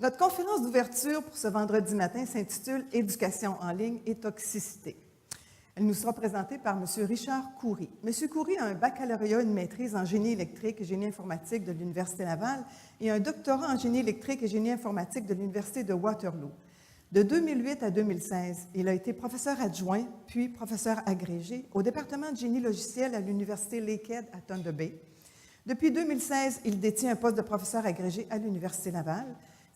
Notre conférence d'ouverture pour ce vendredi matin s'intitule « Éducation en ligne et toxicité ». Elle nous sera présentée par M. Richard Coury. M. Coury a un baccalauréat et une maîtrise en génie électrique et génie informatique de l'Université Laval et un doctorat en génie électrique et génie informatique de l'Université de Waterloo. De 2008 à 2016, il a été professeur adjoint, puis professeur agrégé au département de génie logiciel à l'Université Lakehead à Thunder Bay. Depuis 2016, il détient un poste de professeur agrégé à l'Université Laval.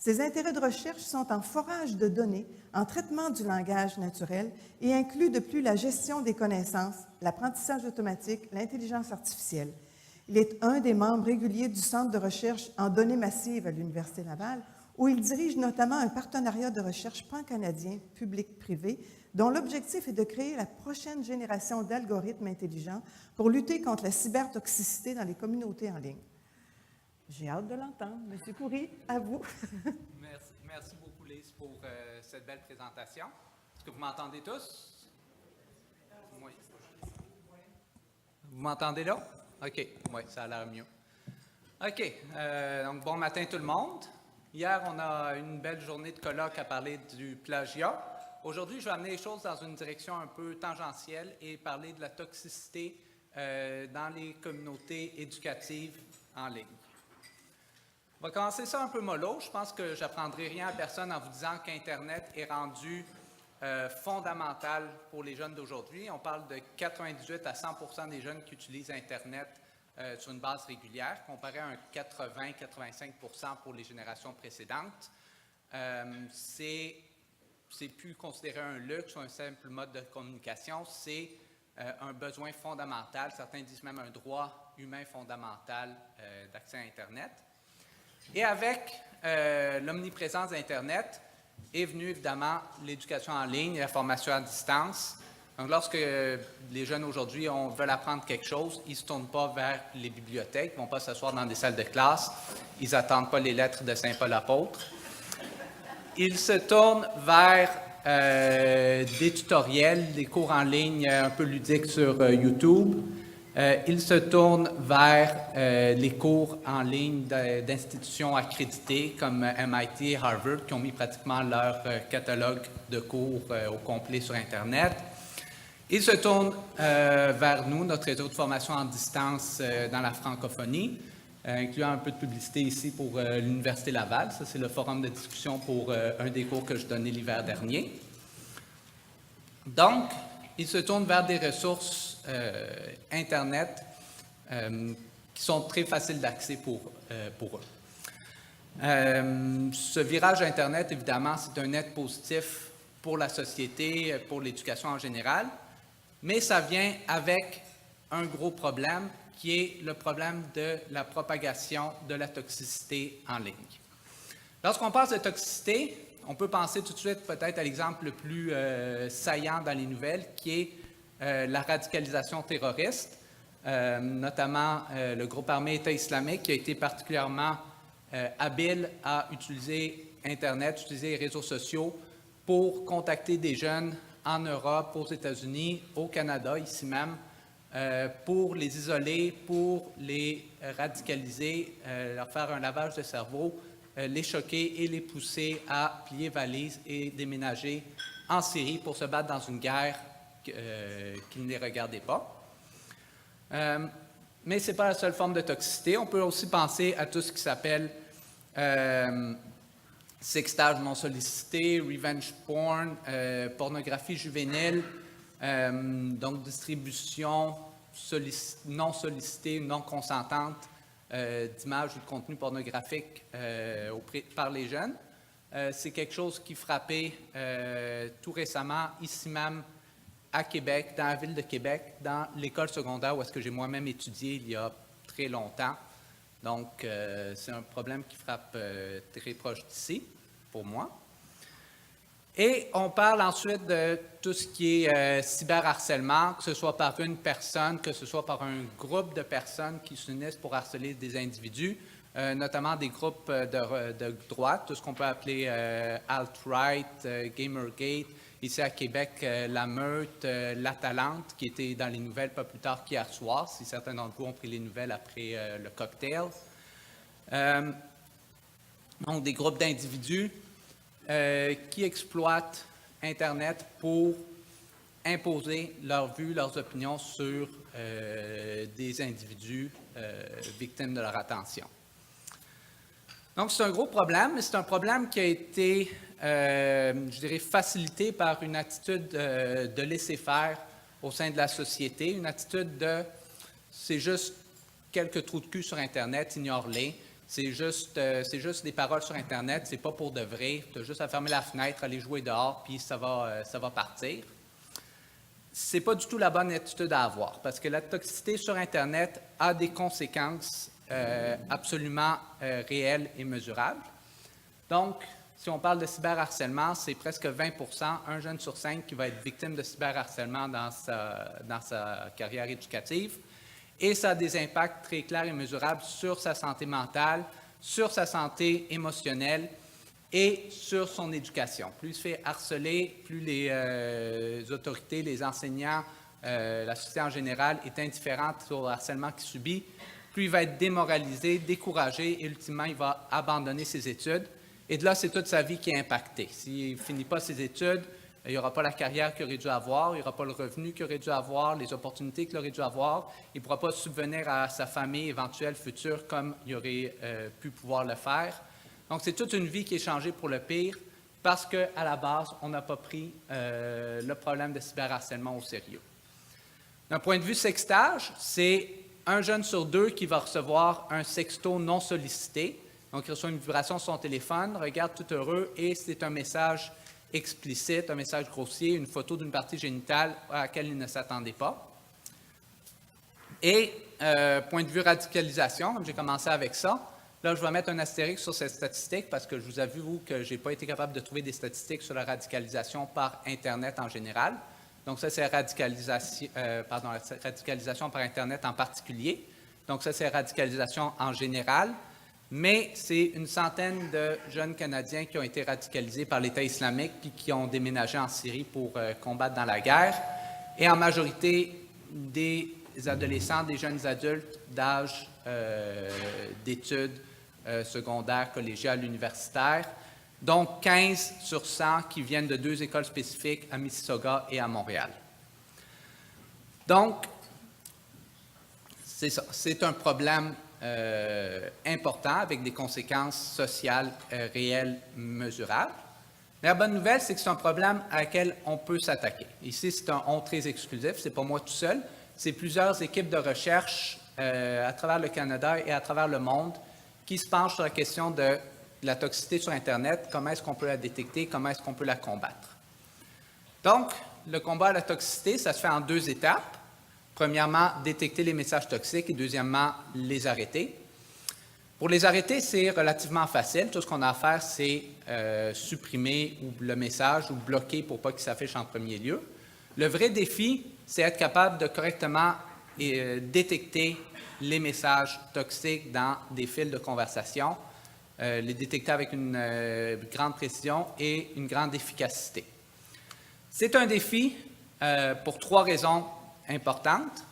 Ses intérêts de recherche sont en forage de données, en traitement du langage naturel et incluent de plus la gestion des connaissances, l'apprentissage automatique, l'intelligence artificielle. Il est un des membres réguliers du Centre de recherche en données massives à l'Université Laval, où il dirige notamment un partenariat de recherche pan-canadien, public-privé, dont l'objectif est de créer la prochaine génération d'algorithmes intelligents pour lutter contre la cybertoxicité dans les communautés en ligne. J'ai hâte de l'entendre. Monsieur Coury, à vous. Merci beaucoup, Lise, pour cette belle présentation. Est-ce que vous m'entendez tous? Oui. Vous m'entendez là? OK. Oui, ça a l'air mieux. OK. Donc, bon matin tout le monde. Hier, on a eu une belle journée de colloque à parler du plagiat. Aujourd'hui, je vais amener les choses dans une direction un peu tangentielle et parler de la toxicité dans les communautés éducatives en ligne. On va commencer ça un peu mollo. Je pense que je n'apprendrai rien à personne en vous disant qu'Internet est rendu fondamental pour les jeunes d'aujourd'hui. On parle de 98 à 100% des jeunes qui utilisent Internet sur une base régulière, comparé à un 80-85% pour les générations précédentes. C'est plus considéré un luxe ou un simple mode de communication, c'est un besoin fondamental, certains disent même un droit humain fondamental d'accès à Internet. Et avec l'omniprésence d'Internet est venue évidemment l'éducation en ligne et la formation à distance. Donc, lorsque les jeunes aujourd'hui veulent apprendre quelque chose, ils ne se tournent pas vers les bibliothèques, ils ne vont pas s'asseoir dans des salles de classe, ils n'attendent pas les lettres de Saint Paul apôtre. Ils se tournent vers des tutoriels, des cours en ligne un peu ludiques sur YouTube. Ils se tournent vers les cours en ligne d'institutions accréditées comme MIT et Harvard qui ont mis pratiquement leur catalogue de cours au complet sur Internet. Ils se tournent vers nous, notre réseau de formation en distance dans la francophonie, incluant un peu de publicité ici pour l'Université Laval. Ça, c'est le forum de discussion pour un des cours que je donnais l'hiver dernier. Donc, ils se tournent vers des ressources Internet qui sont très faciles d'accès pour eux. Ce virage Internet, évidemment, c'est un net positif pour la société, pour l'éducation en général, mais ça vient avec un gros problème qui est le problème de la propagation de la toxicité en ligne. Lorsqu'on parle de toxicité, on peut penser tout de suite peut-être à l'exemple le plus saillant dans les nouvelles, qui est la radicalisation terroriste, notamment le groupe armé État islamique qui a été particulièrement habile à utiliser Internet, utiliser les réseaux sociaux pour contacter des jeunes en Europe, aux États-Unis, au Canada, ici même, pour les isoler, pour les radicaliser, leur faire un lavage de cerveau, les choquer et les pousser à plier valises et déménager en Syrie pour se battre dans une guerre qui ne les regardait pas. Mais ce n'est pas la seule forme de toxicité. On peut aussi penser à tout ce qui s'appelle sextage non sollicité, revenge porn, pornographie juvénile, donc distribution non sollicitée, non consentante d'images ou de contenus pornographiques par les jeunes. C'est quelque chose qui frappait tout récemment, ici même, à Québec, dans la ville de Québec, dans l'école secondaire où est-ce que j'ai moi-même étudié il y a très longtemps. Donc, c'est un problème qui frappe très proche d'ici, pour moi. Et on parle ensuite de tout ce qui est cyberharcèlement, que ce soit par une personne, que ce soit par un groupe de personnes qui s'unissent pour harceler des individus, notamment des groupes de droite, tout ce qu'on peut appeler alt-right, Gamergate, ici à Québec, La Meute, l'Atalante, qui était dans les nouvelles pas plus tard qu'hier soir, si certains d'entre vous ont pris les nouvelles après le cocktail. Donc, des groupes d'individus qui exploitent Internet pour imposer leurs vues, leurs opinions sur des individus victimes de leur attention. Donc, c'est un gros problème, mais c'est un problème qui a été, je dirais, facilité par une attitude de laisser-faire au sein de la société, une attitude de « c'est juste quelques trous de cul sur Internet, ignore-les ». C'est juste des paroles sur Internet, c'est pas pour de vrai. Tu as juste à fermer la fenêtre, aller jouer dehors, puis ça va partir. C'est pas du tout la bonne attitude à avoir, parce que la toxicité sur Internet a des conséquences absolument réelles et mesurables. Donc, si on parle de cyberharcèlement, c'est presque 20%, un jeune sur 5 qui va être victime de cyberharcèlement dans sa carrière éducative. Et ça a des impacts très clairs et mesurables sur sa santé mentale, sur sa santé émotionnelle et sur son éducation. Plus il se fait harceler, plus les autorités, les enseignants, la société en général est indifférente au harcèlement qu'il subit, plus il va être démoralisé, découragé et ultimement il va abandonner ses études. Et de là, c'est toute sa vie qui est impactée. S'il ne finit pas ses études, il n'y aura pas la carrière qu'il aurait dû avoir, il n'y aura pas le revenu qu'il aurait dû avoir, les opportunités qu'il aurait dû avoir. Il ne pourra pas subvenir à sa famille éventuelle future comme il aurait pu pouvoir le faire. Donc, c'est toute une vie qui est changée pour le pire parce qu'à la base, on n'a pas pris le problème de cyberharcèlement au sérieux. D'un point de vue sextage, c'est un jeune sur 2 qui va recevoir un sexto non sollicité. Donc, il reçoit une vibration sur son téléphone, regarde tout heureux et c'est un message explicite, un message grossier, une photo d'une partie génitale à laquelle il ne s'attendait pas. Et point de vue radicalisation, comme j'ai commencé avec ça, là je vais mettre un astérisque sur cette statistique parce que je vous avoue que je n'ai pas été capable de trouver des statistiques sur la radicalisation par Internet en général. Donc ça c'est la radicalisation par Internet en particulier. Donc ça c'est la radicalisation en général. Mais c'est une centaine de jeunes Canadiens qui ont été radicalisés par l'État islamique puis qui ont déménagé en Syrie pour combattre dans la guerre. Et en majorité, des adolescents, des jeunes adultes d'âge d'études secondaires, collégiales, universitaires, dont 15 sur 100 qui viennent de 2 écoles spécifiques à Mississauga et à Montréal. Donc, c'est ça. C'est un problème important avec des conséquences sociales réelles mesurables. Mais la bonne nouvelle, c'est que c'est un problème à laquelle on peut s'attaquer. Ici, c'est un « on » très exclusif, ce n'est pas moi tout seul, c'est plusieurs équipes de recherche à travers le Canada et à travers le monde qui se penchent sur la question de la toxicité sur Internet, comment est-ce qu'on peut la détecter, comment est-ce qu'on peut la combattre. Donc, le combat à la toxicité, ça se fait en 2 étapes. Premièrement, détecter les messages toxiques et deuxièmement, les arrêter. Pour les arrêter, c'est relativement facile. Tout ce qu'on a à faire, c'est supprimer le message ou bloquer pour pas qu'il s'affiche en premier lieu. Le vrai défi, c'est être capable de correctement détecter les messages toxiques dans des fils de conversation, les détecter avec une grande précision et une grande efficacité. C'est un défi pour 3 raisons importantes.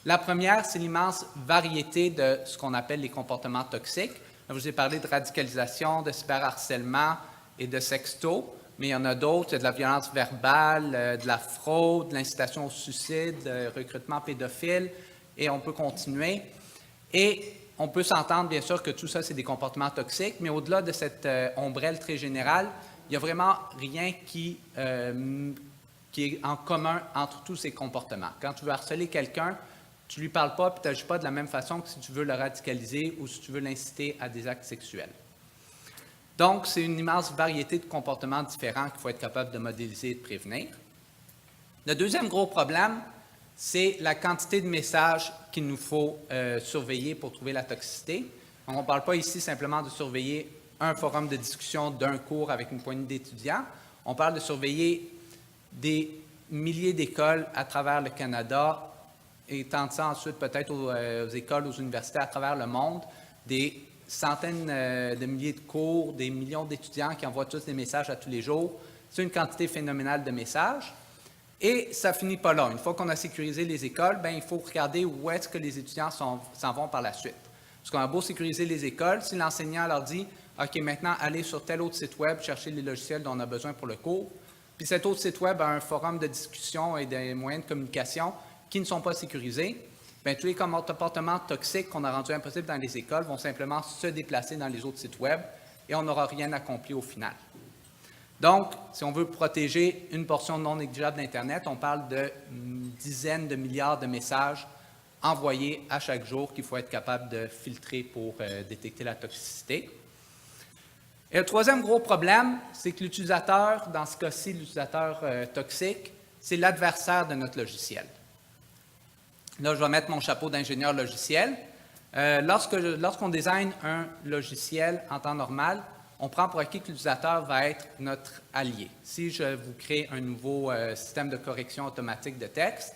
La première, c'est l'immense variété de ce qu'on appelle les comportements toxiques. Je vous ai parlé de radicalisation, de cyberharcèlement et de sexto, mais il y en a d'autres. Il y a de la violence verbale, de la fraude, de l'incitation au suicide, recrutement pédophile, et on peut continuer. Et on peut s'entendre, bien sûr, que tout ça, c'est des comportements toxiques, mais au-delà de cette ombrelle très générale, il n'y a vraiment rien qui est en commun entre tous ces comportements. Quand tu veux harceler quelqu'un, tu ne lui parles pas et tu n'agis pas de la même façon que si tu veux le radicaliser ou si tu veux l'inciter à des actes sexuels. Donc, c'est une immense variété de comportements différents qu'il faut être capable de modéliser et de prévenir. Le deuxième gros problème, c'est la quantité de messages qu'il nous faut surveiller pour trouver la toxicité. Donc, on ne parle pas ici simplement de surveiller un forum de discussion d'un cours avec une poignée d'étudiants. On parle de surveiller des milliers d'écoles à travers le Canada et étendre ça ensuite peut-être aux écoles, aux universités à travers le monde, des centaines de milliers de cours, des millions d'étudiants qui envoient tous des messages à tous les jours. C'est une quantité phénoménale de messages. Et ça ne finit pas là. Une fois qu'on a sécurisé les écoles, bien, il faut regarder où est-ce que les étudiants s'en vont par la suite. Parce qu'on a beau sécuriser les écoles, si l'enseignant leur dit « OK, maintenant, allez sur tel autre site web, chercher les logiciels dont on a besoin pour le cours. Puis cet autre site web a un forum de discussion et des moyens de communication qui ne sont pas sécurisés. Bien, tous les comportements toxiques qu'on a rendus impossibles dans les écoles vont simplement se déplacer dans les autres sites web et on n'aura rien accompli au final. Donc, si on veut protéger une portion non négligeable d'Internet, on parle de dizaines de milliards de messages envoyés à chaque jour qu'il faut être capable de filtrer pour détecter la toxicité. Et le troisième gros problème, c'est que l'utilisateur, dans ce cas-ci, l'utilisateur toxique, c'est l'adversaire de notre logiciel. Là, je vais mettre mon chapeau d'ingénieur logiciel. Lorsqu'on design un logiciel en temps normal, on prend pour acquis que l'utilisateur va être notre allié. Si je vous crée un nouveau système de correction automatique de texte,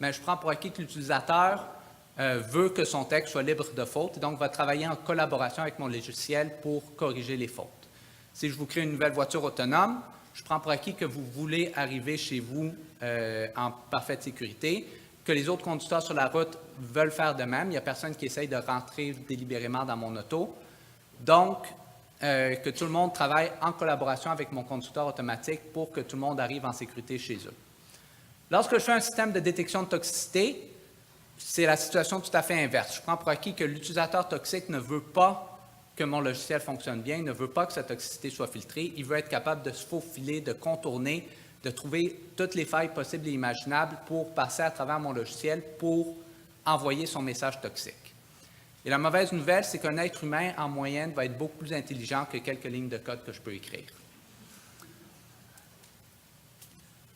bien, je prends pour acquis que l'utilisateur veut que son texte soit libre de fautes et donc va travailler en collaboration avec mon logiciel pour corriger les fautes. Si je vous crée une nouvelle voiture autonome, je prends pour acquis que vous voulez arriver chez vous en parfaite sécurité, que les autres conducteurs sur la route veulent faire de même. Il n'y a personne qui essaye de rentrer délibérément dans mon auto. Donc, que tout le monde travaille en collaboration avec mon conducteur automatique pour que tout le monde arrive en sécurité chez eux. Lorsque je fais un système de détection de toxicité, c'est la situation tout à fait inverse. Je prends pour acquis que l'utilisateur toxique ne veut pas que mon logiciel fonctionne bien, il ne veut pas que sa toxicité soit filtrée, il veut être capable de se faufiler, de contourner, de trouver toutes les failles possibles et imaginables pour passer à travers mon logiciel pour envoyer son message toxique. Et la mauvaise nouvelle, c'est qu'un être humain, en moyenne, va être beaucoup plus intelligent que quelques lignes de code que je peux écrire.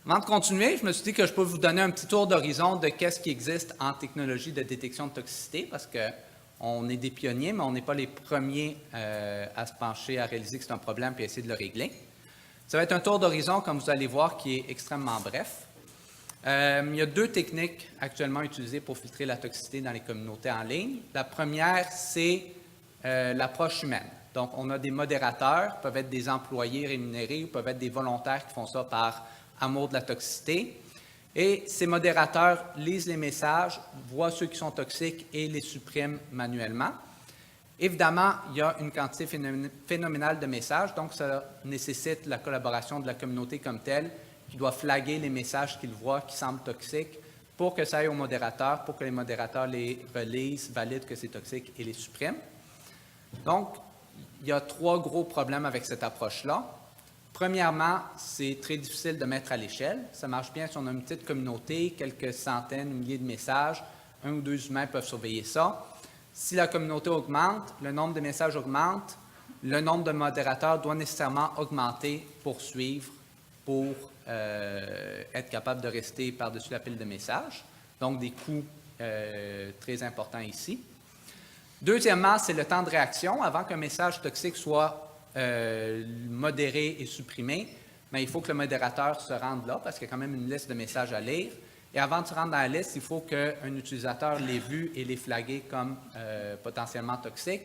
Avant de continuer, je me suis dit que je peux vous donner un petit tour d'horizon de qu'est-ce qui existe en technologie de détection de toxicité, parce qu'on est des pionniers, mais on n'est pas les premiers à se pencher, à réaliser que c'est un problème et à essayer de le régler. Ça va être un tour d'horizon, comme vous allez voir, qui est extrêmement bref. Il y a deux techniques actuellement utilisées pour filtrer la toxicité dans les communautés en ligne. La première, c'est l'approche humaine. Donc, on a des modérateurs, peuvent être des employés rémunérés ou peuvent être des volontaires qui font ça par amour de la toxicité. Et ces modérateurs lisent les messages, voient ceux qui sont toxiques et les suppriment manuellement. Évidemment, il y a une quantité phénoménale de messages, donc ça nécessite la collaboration de la communauté comme telle, qui doit flaguer les messages qu'ils voient qui semblent toxiques pour que ça aille aux modérateurs, pour que les modérateurs les relisent, valident que c'est toxique et les suppriment. Donc, il y a trois gros problèmes avec cette approche-là. Premièrement, c'est très difficile de mettre à l'échelle. Ça marche bien si on a une petite communauté, quelques centaines, milliers de messages, un ou deux humains peuvent surveiller ça. Si la communauté augmente, le nombre de messages augmente, le nombre de modérateurs doit nécessairement augmenter pour suivre, pour être capable de rester par-dessus la pile de messages. Donc, des coûts très importants ici. Deuxièmement, c'est le temps de réaction. Avant qu'un message toxique soit modéré et supprimé, mais il faut que le modérateur se rende là parce qu'il y a quand même une liste de messages à lire. Et avant de se rendre dans la liste, il faut qu'un utilisateur l'ait vu et l'ait flagué comme potentiellement toxique.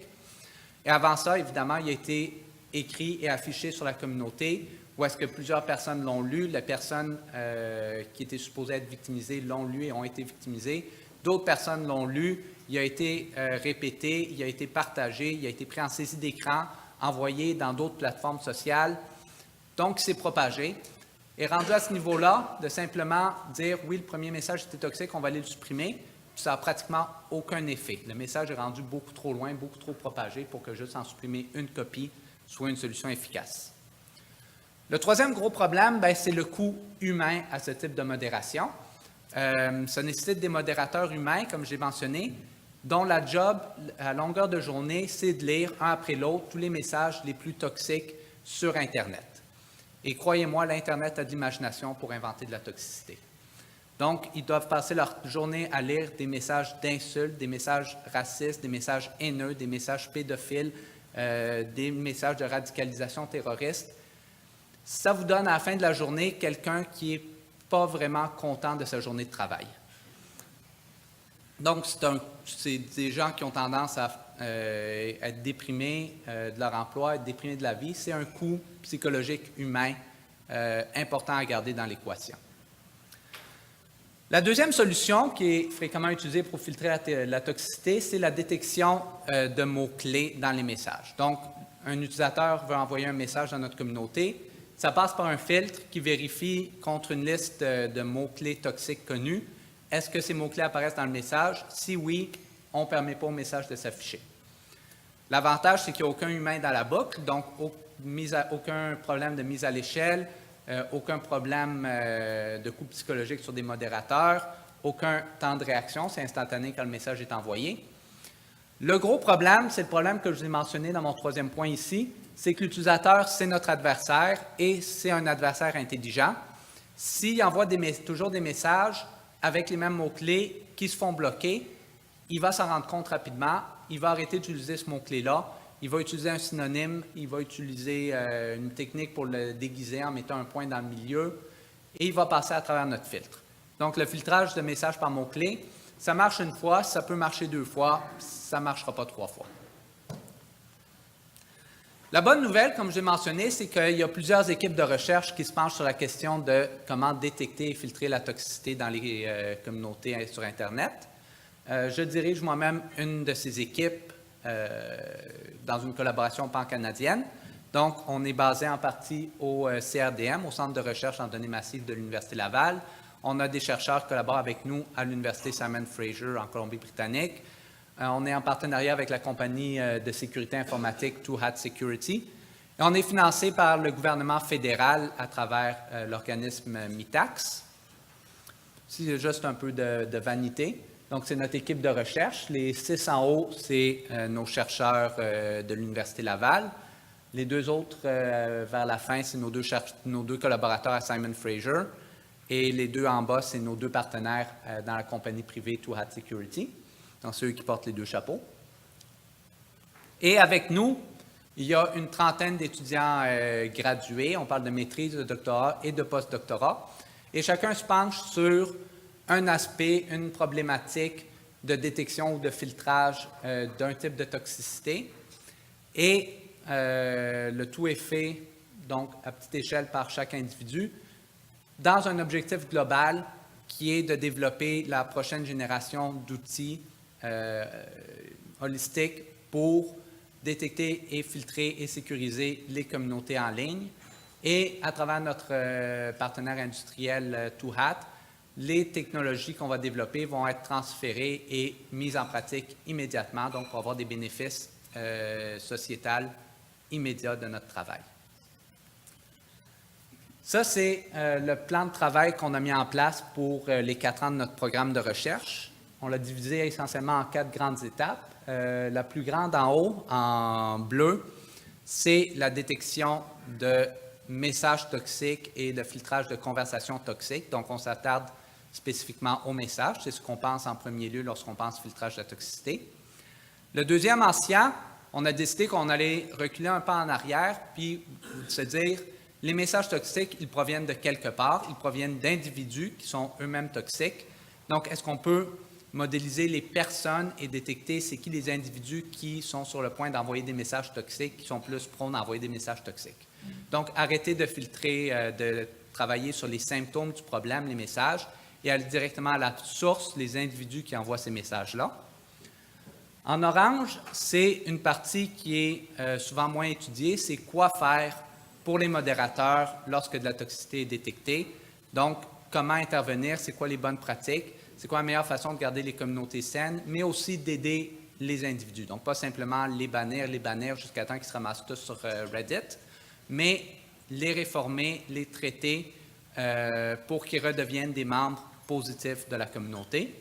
Et avant ça, évidemment, il a été écrit et affiché sur la communauté où est-ce que plusieurs personnes l'ont lu. Les personnes qui étaient supposées être victimisées l'ont lu et ont été victimisées. D'autres personnes l'ont lu. Il a été répété, il a été partagé, il a été pris en saisie d'écran, envoyé dans d'autres plateformes sociales. Donc, il s'est propagé. Et rendu à ce niveau-là, de simplement dire « oui, le premier message était toxique, on va aller le supprimer », ça n'a pratiquement aucun effet. Le message est rendu beaucoup trop loin, beaucoup trop propagé pour que juste en supprimer une copie soit une solution efficace. Le troisième gros problème, c'est le coût humain à ce type de modération. Ça nécessite des modérateurs humains, comme j'ai mentionné, dont la job, à longueur de journée, c'est de lire un après l'autre tous les messages les plus toxiques sur Internet. Et croyez-moi, l'Internet a de l'imagination pour inventer de la toxicité. Donc, ils doivent passer leur journée à lire des messages d'insultes, des messages racistes, des messages haineux, des messages pédophiles, des messages de radicalisation terroriste. Ça vous donne à la fin de la journée quelqu'un qui n'est pas vraiment content de sa journée de travail. Donc, c'est des gens qui ont tendance à être déprimés de leur emploi, être déprimés de la vie. C'est un coût psychologique humain important à garder dans l'équation. La deuxième solution qui est fréquemment utilisée pour filtrer la toxicité, c'est la détection de mots-clés dans les messages. Donc, un utilisateur veut envoyer un message dans notre communauté, ça passe par un filtre qui vérifie contre une liste de mots-clés toxiques connus. Est-ce que ces mots-clés apparaissent dans le message? Si oui, on ne permet pas au message de s'afficher. L'avantage, c'est qu'il n'y a aucun humain dans la boucle, donc aucun problème de mise à l'échelle, aucun problème de coût psychologique sur des modérateurs, aucun temps de réaction, c'est instantané quand le message est envoyé. Le gros problème, c'est le problème que je vous ai mentionné dans mon troisième point ici, c'est que l'utilisateur, c'est notre adversaire et c'est un adversaire intelligent. S'il envoie toujours des messages avec les mêmes mots-clés qui se font bloquer, il va s'en rendre compte rapidement, il va arrêter d'utiliser ce mot-clé-là, il va utiliser un synonyme, il va utiliser une technique pour le déguiser en mettant un point dans le milieu et il va passer à travers notre filtre. Donc, le filtrage de messages par mots-clés, ça marche une fois, ça peut marcher 2 fois, ça ne marchera pas 3 fois. La bonne nouvelle, comme je l'ai mentionné, c'est qu'il y a plusieurs équipes de recherche qui se penchent sur la question de comment détecter et filtrer la toxicité dans les communautés sur Internet. Je dirige moi-même une de ces équipes dans une collaboration pan-canadienne. Donc, on est basé en partie au CRDM, au Centre de recherche en données massives de l'Université Laval. On a des chercheurs qui collaborent avec nous à l'Université Simon Fraser en Colombie-Britannique. On est en partenariat avec la compagnie de sécurité informatique Two Hat Security. Et on est financé par le gouvernement fédéral à travers l'organisme MITAX. C'est juste un peu de vanité. Donc, c'est notre équipe de recherche. Les 6 en haut, c'est nos chercheurs de l'Université Laval. Les 2 autres, vers la fin, c'est nos deux collaborateurs à Simon Fraser. Et les 2 en bas, c'est nos 2 partenaires dans la compagnie privée Two Hat Security. Donc, c'est eux qui portent les 2 chapeaux. Et avec nous, il y a une trentaine d'étudiants gradués. On parle de maîtrise, de doctorat et de post-doctorat. Et chacun se penche sur un aspect, une problématique de détection ou de filtrage d'un type de toxicité. Et le tout est fait, donc, à petite échelle par chaque individu, dans un objectif global qui est de développer la prochaine génération d'outils holistiques pour détecter et filtrer et sécuriser les communautés en ligne. Et à travers notre partenaire industriel Two Hat, les technologies qu'on va développer vont être transférées et mises en pratique immédiatement, donc pour avoir des bénéfices sociétals immédiats de notre travail. Ça, c'est le plan de travail qu'on a mis en place pour les 4 ans de notre programme de recherche. On l'a divisé essentiellement en 4 grandes étapes. La plus grande en haut, en bleu, c'est la détection de messages toxiques et de filtrage de conversations toxiques. Donc, on s'attarde spécifiquement aux messages. C'est ce qu'on pense en premier lieu lorsqu'on pense filtrage de toxicité. Le deuxième en cyan, on a décidé qu'on allait reculer un pas en arrière puis se dire les messages toxiques, ils proviennent de quelque part, ils proviennent d'individus qui sont eux-mêmes toxiques. Donc, est-ce qu'on peut modéliser les personnes et détecter c'est qui les individus qui sont sur le point d'envoyer des messages toxiques, qui sont plus prônes à envoyer des messages toxiques. Donc, arrêter de filtrer, de travailler sur les symptômes du problème, les messages, et aller directement à la source, les individus qui envoient ces messages-là. En orange, c'est une partie qui est souvent moins étudiée, c'est quoi faire pour les modérateurs lorsque de la toxicité est détectée. Donc, comment intervenir, c'est quoi les bonnes pratiques, c'est quoi la meilleure façon de garder les communautés saines, mais aussi d'aider les individus. Donc, pas simplement les bannir jusqu'à temps qu'ils se ramassent tous sur Reddit, mais les réformer, les traiter pour qu'ils redeviennent des membres positifs de la communauté.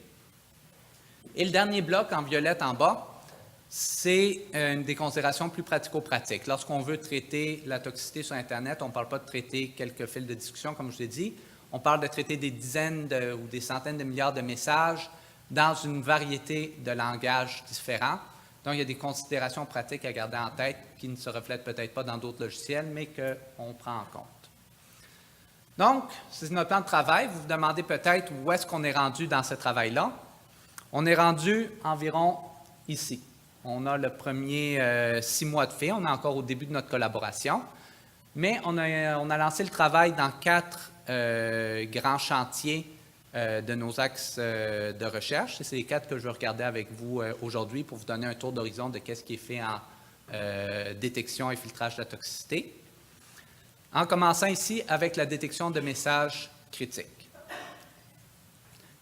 Et le dernier bloc en violette en bas, c'est des considérations plus pratico-pratiques. Lorsqu'on veut traiter la toxicité sur Internet, on ne parle pas de traiter quelques fils de discussion, comme je l'ai dit. On parle de traiter des dizaines ou des centaines de milliards de messages dans une variété de langages différents. Donc, il y a des considérations pratiques à garder en tête qui ne se reflètent peut-être pas dans d'autres logiciels, mais qu'on prend en compte. Donc, c'est notre plan de travail. Vous vous demandez peut-être où est-ce qu'on est rendu dans ce travail-là. On est rendu environ ici. On a le premier 6 mois de fait. On est encore au début de notre collaboration. Mais on a lancé le travail dans 4 grands chantiers de nos axes de recherche. Et c'est les 4 que je vais regarder avec vous aujourd'hui pour vous donner un tour d'horizon de ce qui est fait détection et filtrage de la toxicité. En commençant ici avec la détection de messages critiques.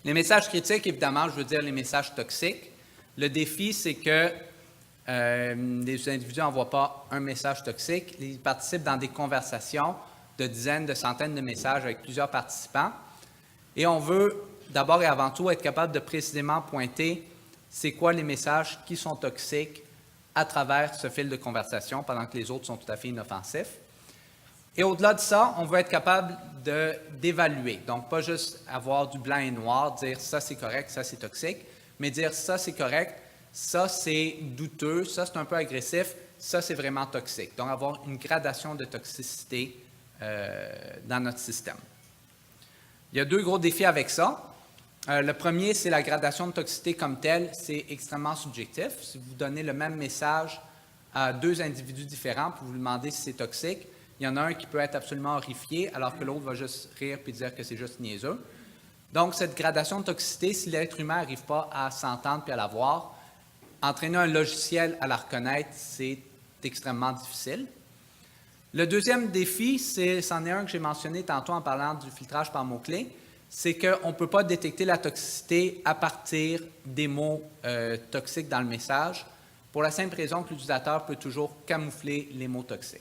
Les messages critiques, évidemment, je veux dire les messages toxiques. Le défi, c'est que les individus n'envoient pas un message toxique. Ils participent dans des conversations de dizaines, de centaines de messages avec plusieurs participants. Et on veut d'abord et avant tout être capable de précisément pointer c'est quoi les messages qui sont toxiques à travers ce fil de conversation pendant que les autres sont tout à fait inoffensifs. Et au-delà de ça, on veut être capable d'évaluer. Donc, pas juste avoir du blanc et noir, dire ça c'est correct, ça c'est toxique, mais dire ça c'est correct, ça c'est douteux, ça c'est un peu agressif, ça c'est vraiment toxique. Donc, avoir une gradation de toxicité dans notre système. Il y a deux gros défis avec ça. Le premier, c'est la gradation de toxicité comme telle. C'est extrêmement subjectif. Si vous donnez le même message à deux individus différents pour vous demander si c'est toxique, il y en a un qui peut être absolument horrifié, alors que l'autre va juste rire et dire que c'est juste niaiseux. Donc, cette gradation de toxicité, si l'être humain n'arrive pas à s'entendre et à la voir, entraîner un logiciel à la reconnaître, c'est extrêmement difficile. Le deuxième défi, c'en est un que j'ai mentionné tantôt en parlant du filtrage par mots-clés, c'est qu'on ne peut pas détecter la toxicité à partir des mots toxiques dans le message, pour la simple raison que l'utilisateur peut toujours camoufler les mots toxiques.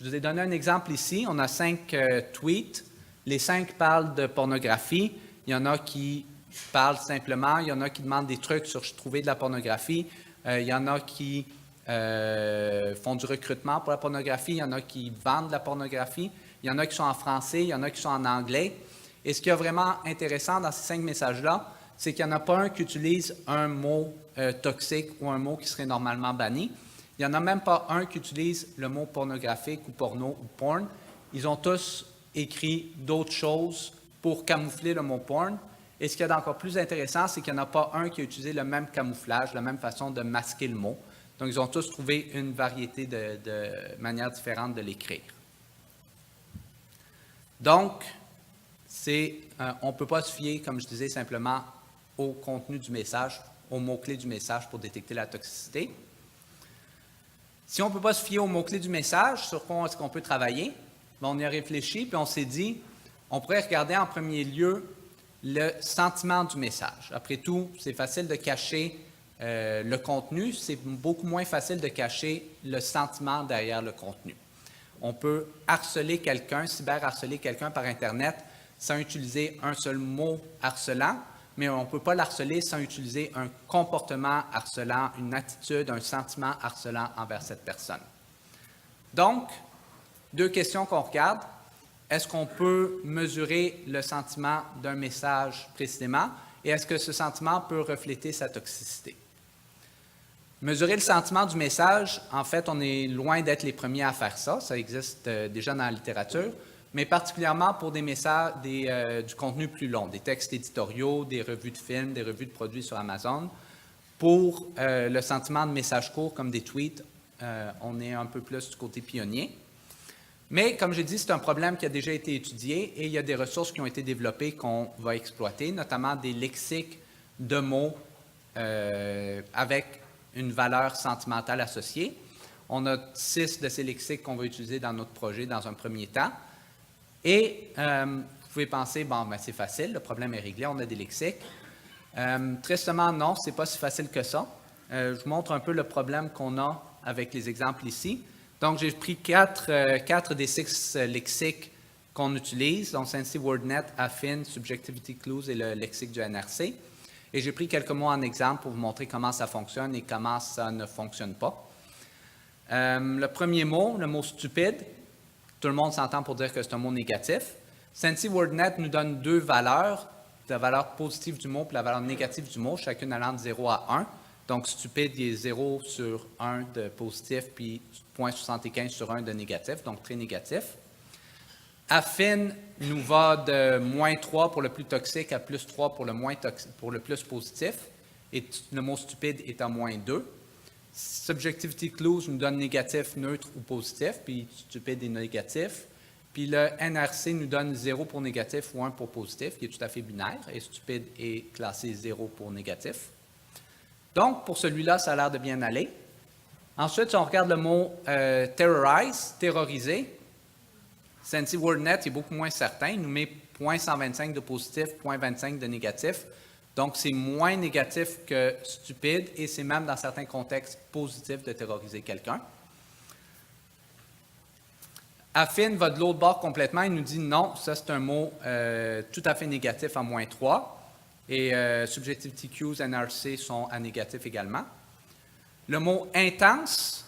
Je vous ai donné un exemple ici. On a 5 tweets. Les 5 parlent de pornographie. Il y en a qui parlent simplement. Il y en a qui demandent des trucs sur trouver de la pornographie. Il y en a qui font du recrutement pour la pornographie. Il y en a qui vendent de la pornographie. Il y en a qui sont en français. Il y en a qui sont en anglais. Et ce qui est vraiment intéressant dans ces 5 messages-là, c'est qu'il n'y en a pas un qui utilise un mot toxique ou un mot qui serait normalement banni. Il n'y en a même pas un qui utilise le mot pornographique ou porno ou porn. Ils ont tous écrit d'autres choses pour camoufler le mot porn. Et ce qui est encore plus intéressant, c'est qu'il n'y en a pas un qui a utilisé le même camouflage, la même façon de masquer le mot. Donc, ils ont tous trouvé une variété de manières différentes de l'écrire. Donc, on ne peut pas se fier, comme je disais, simplement au contenu du message, aux mots-clés du message pour détecter la toxicité. Si on ne peut pas se fier aux mots-clés du message, sur quoi est-ce qu'on peut travailler? Bien, on y a réfléchi, puis on s'est dit, on pourrait regarder en premier lieu le sentiment du message. Après tout, c'est facile de cacher le contenu, c'est beaucoup moins facile de cacher le sentiment derrière le contenu. On peut harceler quelqu'un, cyberharceler quelqu'un par Internet sans utiliser un seul mot harcelant, mais on ne peut pas l'harceler sans utiliser un comportement harcelant, une attitude, un sentiment harcelant envers cette personne. Donc, 2 questions qu'on regarde. Est-ce qu'on peut mesurer le sentiment d'un message précisément et est-ce que ce sentiment peut refléter sa toxicité? Mesurer le sentiment du message, en fait, on est loin d'être les premiers à faire ça. Ça existe déjà dans la littérature. Mais particulièrement pour des messages, du contenu plus long, des textes éditoriaux, des revues de films, des revues de produits sur Amazon. Pour le sentiment de messages courts comme des tweets, on est un peu plus du côté pionnier. Mais comme j'ai dit, c'est un problème qui a déjà été étudié et il y a des ressources qui ont été développées qu'on va exploiter, notamment des lexiques de mots avec une valeur sentimentale associée. On a 6 de ces lexiques qu'on va utiliser dans notre projet dans un premier temps. Et vous pouvez penser, bon, ben, c'est facile, le problème est réglé, on a des lexiques. Tristement, non, ce n'est pas si facile que ça. Je vous montre un peu le problème qu'on a avec les exemples ici. Donc, j'ai pris 4 des 6 lexiques qu'on utilise, donc Sensitive WordNet, Affine, Subjectivity Clues et le lexique du NRC. Et j'ai pris quelques mots en exemple pour vous montrer comment ça fonctionne et comment ça ne fonctionne pas. Le premier mot, le mot stupide. Tout le monde s'entend pour dire que c'est un mot négatif. Sensitive WordNet nous donne 2 valeurs, la valeur positive du mot et la valeur négative du mot, chacune allant de 0 à 1. Donc, stupide, il est 0 sur 1 de positif, puis 0,75 sur 1 de négatif, donc très négatif. Affine nous va de moins 3 pour le plus toxique à plus 3 pour le plus positif, et le mot stupide est à moins 2. Subjectivity Clues nous donne négatif, neutre ou positif, puis stupide et négatif. Puis le NRC nous donne 0 pour négatif ou 1 pour positif, qui est tout à fait binaire, et stupide est classé 0 pour négatif. Donc, pour celui-là, ça a l'air de bien aller. Ensuite, si on regarde le mot terrorize, terroriser, Sensi WordNet est beaucoup moins certain. Il nous met 0.125 de positif, 0.25 de négatif. Donc, c'est moins négatif que stupide et c'est même dans certains contextes positif de terroriser quelqu'un. Affine va de l'autre bord complètement. Il nous dit non, ça c'est un mot tout à fait négatif à -3. Et Subjectivity Cues, NRC sont à négatif également. Le mot intense,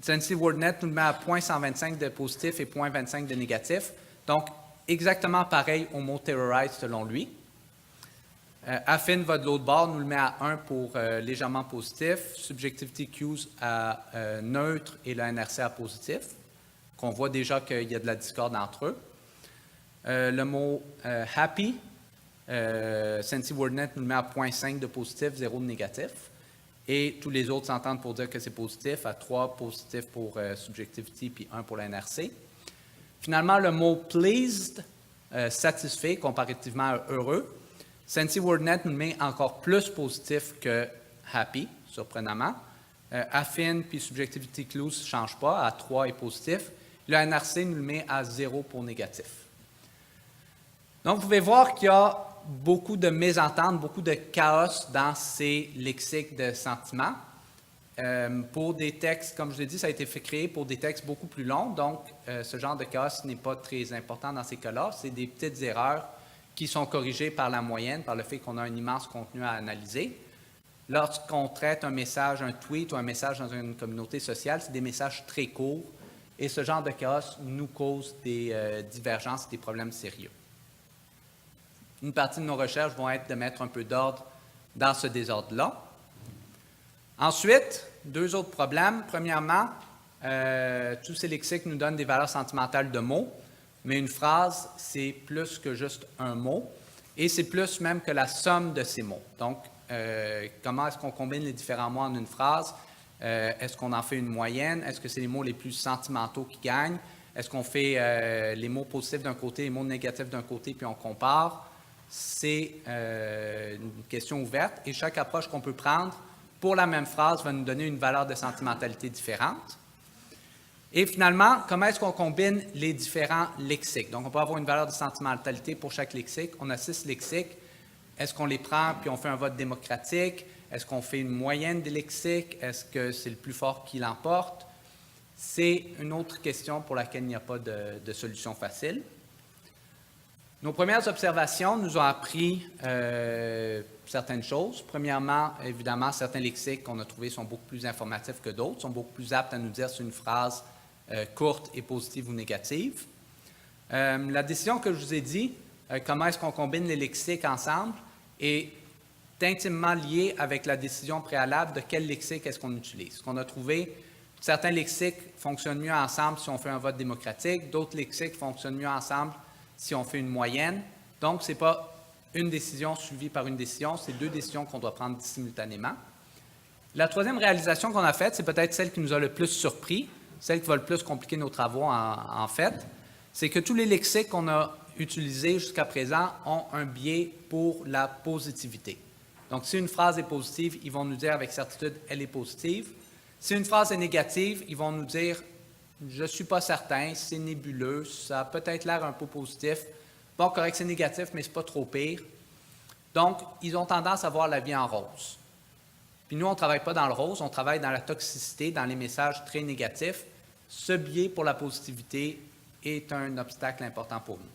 Sensi WordNet nous le met à 0.125 de positif et 0.25 de négatif. Donc, exactement pareil au mot terrorize selon lui. Affine va de l'autre bord, nous le met à 1 pour légèrement positif. Subjectivity Cues à neutre et le NRC à positif. Qu'on voit déjà qu'il y a de la discorde entre eux. Le mot happy, Sensi WordNet nous le met à 0.5 de positif, 0 de négatif. Et tous les autres s'entendent pour dire que c'est positif, à 3 positif pour Subjectivity, puis 1 pour la NRC. Finalement, le mot pleased, satisfait, comparativement à heureux, Sensi WordNet nous le met encore plus positif que happy, surprenamment. Affine puis Subjectivity Clues ne changent pas, à 3 et positif. Le NRC nous le met à 0 pour négatif. Donc, vous pouvez voir qu'il y a beaucoup de mésententes, beaucoup de chaos dans ces lexiques de sentiments. Pour des textes, comme je l'ai dit, ça a été créé pour des textes beaucoup plus longs, donc ce genre de chaos n'est pas très important dans ces cas-là. C'est des petites erreurs qui sont corrigées par la moyenne, par le fait qu'on a un immense contenu à analyser. Lorsqu'on traite un message, un tweet ou un message dans une communauté sociale, c'est des messages très courts et ce genre de chaos nous cause des divergences et des problèmes sérieux. Une partie de nos recherches vont être de mettre un peu d'ordre dans ce désordre-là. Ensuite, 2 autres problèmes. Premièrement, tous ces lexiques nous donnent des valeurs sentimentales de mots, mais une phrase, c'est plus que juste un mot, et c'est plus même que la somme de ces mots. Donc, comment est-ce qu'on combine les différents mots en une phrase? Est-ce qu'on en fait une moyenne? Est-ce que c'est les mots les plus sentimentaux qui gagnent? Est-ce qu'on fait les mots positifs d'un côté, les mots négatifs d'un côté, puis on compare? C'est une question ouverte, et chaque approche qu'on peut prendre pour la même phrase va nous donner une valeur de sentimentalité différente. Et finalement, comment est-ce qu'on combine les différents lexiques? Donc, on peut avoir une valeur de sentimentalité pour chaque lexique. On a 6 lexiques. Est-ce qu'on les prend puis on fait un vote démocratique? Est-ce qu'on fait une moyenne des lexiques? Est-ce que c'est le plus fort qui l'emporte? C'est une autre question pour laquelle il n'y a pas de solution facile. Nos premières observations nous ont appris certaines choses. Premièrement, évidemment, certains lexiques qu'on a trouvés sont beaucoup plus informatifs que d'autres, sont beaucoup plus aptes à nous dire si une phrase courte est positive ou négative. La décision que je vous ai dit, comment est-ce qu'on combine les lexiques ensemble, est intimement liée avec la décision préalable de quel lexique est-ce qu'on utilise. Ce qu'on a trouvé, certains lexiques fonctionnent mieux ensemble si on fait un vote démocratique, d'autres lexiques fonctionnent mieux ensemble si on fait une moyenne. Donc, ce n'est pas une décision suivie par une décision, c'est 2 décisions qu'on doit prendre simultanément. La troisième réalisation qu'on a faite, c'est peut-être celle qui nous a le plus surpris, celle qui va le plus compliquer nos travaux en fait, c'est que tous les lexiques qu'on a utilisés jusqu'à présent ont un biais pour la positivité. Donc, si une phrase est positive, ils vont nous dire avec certitude « elle est positive ». Si une phrase est négative, ils vont nous dire « je ne suis pas certain, c'est nébuleux, ça a peut-être l'air un peu positif. Bon, correct, c'est négatif, mais ce n'est pas trop pire. » Donc, ils ont tendance à voir la vie en rose. Puis nous, on ne travaille pas dans le rose, on travaille dans la toxicité, dans les messages très négatifs. Ce biais pour la positivité est un obstacle important pour nous.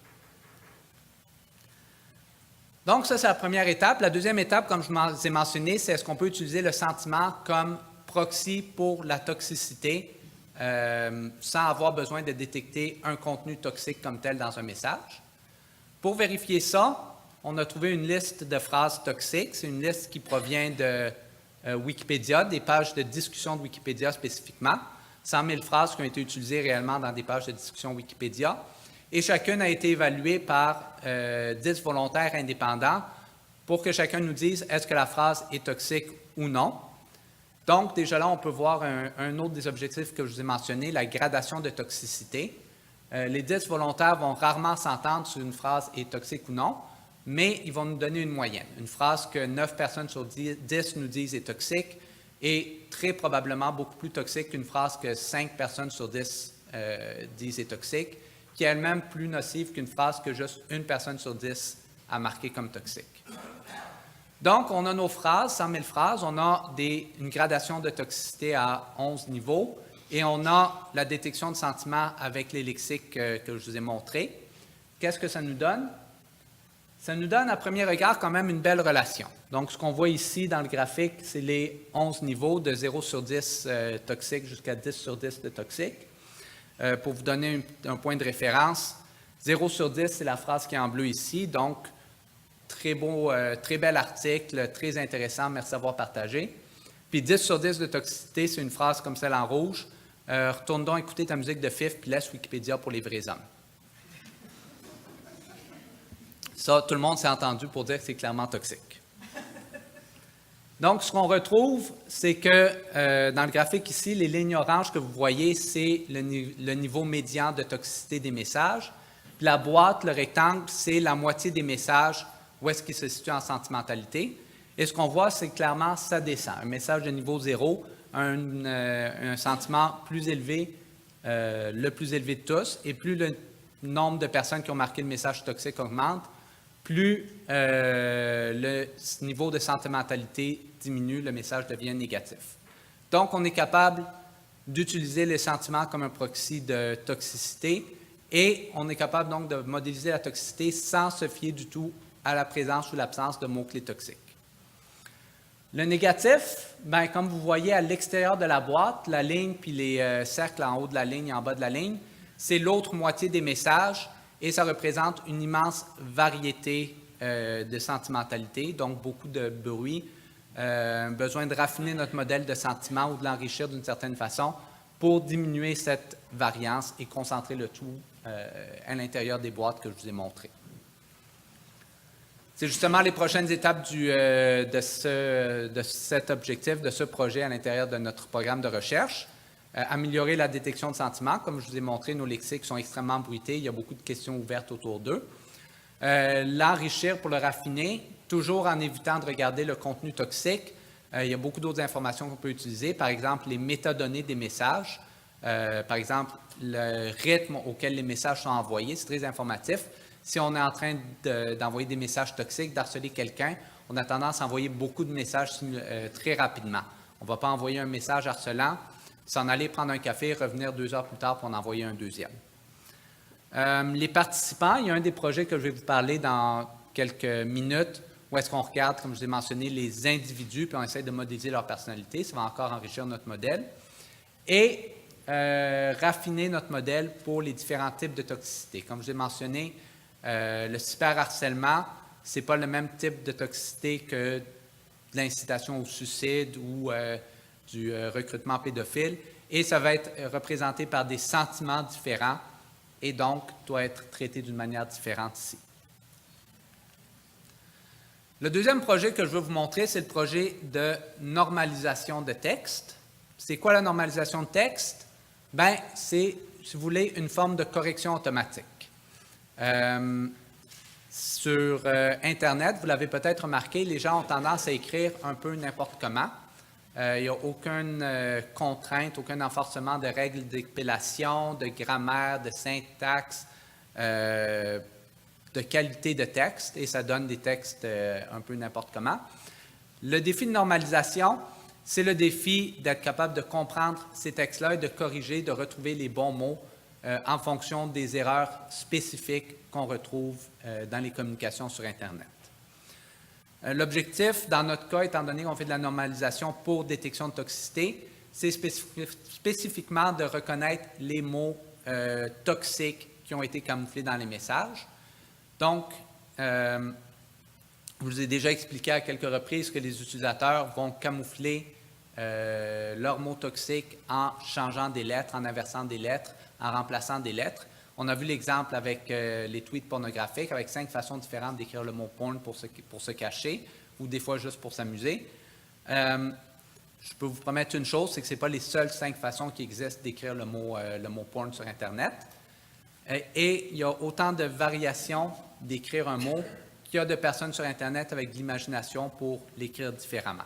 Donc, ça, c'est la première étape. La deuxième étape, comme je vous ai mentionné, c'est est-ce qu'on peut utiliser le sentiment comme proxy pour la toxicité sans avoir besoin de détecter un contenu toxique comme tel dans un message. Pour vérifier ça, on a trouvé une liste de phrases toxiques. C'est une liste qui provient de Wikipédia, des pages de discussion de Wikipédia spécifiquement. 100 000 phrases qui ont été utilisées réellement dans des pages de discussion Wikipédia. Et chacune a été évaluée par 10 volontaires indépendants pour que chacun nous dise est-ce que la phrase est toxique ou non. Donc, déjà là, on peut voir un autre des objectifs que je vous ai mentionné, la gradation de toxicité. Les 10 volontaires vont rarement s'entendre sur une phrase est toxique ou non, mais ils vont nous donner une moyenne. Une phrase que 9 personnes sur 10 nous disent est toxique est très probablement beaucoup plus toxique qu'une phrase que 5 personnes sur 10 disent est toxique, qui est elle-même plus nocive qu'une phrase que juste une personne sur 10 a marqué comme toxique. Donc, on a nos phrases, 100 000 phrases, on a une gradation de toxicité à 11 niveaux et on a la détection de sentiments avec les lexiques que je vous ai montrés. Qu'est-ce que ça nous donne? Ça nous donne à premier regard quand même une belle relation. Donc, ce qu'on voit ici dans le graphique, c'est les 11 niveaux de 0 sur 10 toxiques jusqu'à 10 sur 10 de toxiques. Pour vous donner un point de référence, 0 sur 10, c'est la phrase qui est en bleu ici, donc très beau, très bel article, très intéressant, merci d'avoir partagé. Puis 10 sur 10 de toxicité, c'est une phrase comme celle en rouge. Retourne donc écouter ta musique de FIF, puis laisse Wikipédia pour les vrais hommes. Ça, tout le monde s'est entendu pour dire que c'est clairement toxique. Donc, ce qu'on retrouve, c'est que dans le graphique ici, les lignes oranges que vous voyez, c'est le niveau médian de toxicité des messages. Puis la boîte, le rectangle, c'est la moitié des messages où est-ce qu'il se situe en sentimentalité. Et ce qu'on voit, c'est que clairement, ça descend. Un message de niveau 0, un sentiment plus élevé, le plus élevé de tous, et plus le nombre de personnes qui ont marqué le message toxique augmente, plus le niveau de sentimentalité diminue, le message devient négatif. Donc, on est capable d'utiliser les sentiments comme un proxy de toxicité et on est capable donc de modéliser la toxicité sans se fier du tout à la présence ou l'absence de mots-clés toxiques. Le négatif, bien, comme vous voyez à l'extérieur de la boîte, la ligne puis les cercles en haut de la ligne et en bas de la ligne, c'est l'autre moitié des messages et ça représente une immense variété de sentimentalité, donc beaucoup de bruit, besoin de raffiner notre modèle de sentiment ou de l'enrichir d'une certaine façon pour diminuer cette variance et concentrer le tout à l'intérieur des boîtes que je vous ai montrées. C'est justement les prochaines étapes de cet objectif, de ce projet à l'intérieur de notre programme de recherche. Améliorer la détection de sentiments. Comme je vous ai montré, nos lexiques sont extrêmement bruités. Il y a beaucoup de questions ouvertes autour d'eux. L'enrichir pour le raffiner, toujours en évitant de regarder le contenu toxique. Il y a beaucoup d'autres informations qu'on peut utiliser. Par exemple, les métadonnées des messages. Par exemple, le rythme auquel les messages sont envoyés. C'est très informatif. Si on est en train d'envoyer des messages toxiques, d'harceler quelqu'un, on a tendance à envoyer beaucoup de messages très rapidement. On ne va pas envoyer un message harcelant, s'en aller prendre un café, revenir 2 heures plus tard pour en envoyer un deuxième. Les participants, il y a un des projets que je vais vous parler dans quelques minutes, où est-ce qu'on regarde, comme je vous ai mentionné, les individus, puis on essaie de modéliser leur personnalité. Ça va encore enrichir notre modèle. Et raffiner notre modèle pour les différents types de toxicité. Comme je vous ai mentionné, le cyberharcèlement, ce n'est pas le même type de toxicité que de l'incitation au suicide ou du recrutement pédophile, et ça va être représenté par des sentiments différents et donc doit être traité d'une manière différente ici. Le deuxième projet que je veux vous montrer, c'est le projet de normalisation de texte. C'est quoi la normalisation de texte? Bien, c'est, si vous voulez, une forme de correction automatique. Sur Internet, vous l'avez peut-être remarqué, les gens ont tendance à écrire un peu n'importe comment. Il n'y a aucune contrainte, aucun renforcement de règles d'épellation, de grammaire, de syntaxe, de qualité de texte, et ça donne des textes un peu n'importe comment. Le défi de normalisation, c'est le défi d'être capable de comprendre ces textes-là et de corriger, de retrouver les bons mots en fonction des erreurs spécifiques qu'on retrouve dans les communications sur Internet. L'objectif, dans notre cas, étant donné qu'on fait de la normalisation pour détection de toxicité, c'est spécifiquement de reconnaître les mots toxiques qui ont été camouflés dans les messages. Donc, je vous ai déjà expliqué à quelques reprises que les utilisateurs vont camoufler leurs mots toxiques en changeant des lettres, en inversant des lettres, en remplaçant des lettres. On a vu l'exemple avec les tweets pornographiques, avec 5 façons différentes d'écrire le mot porn pour se cacher, ou des fois juste pour s'amuser. Je peux vous promettre une chose, c'est que ce n'est pas les seules 5 façons qui existent d'écrire le mot porn sur Internet. Et il y a autant de variations d'écrire un mot qu'il y a de personnes sur Internet avec de l'imagination pour l'écrire différemment.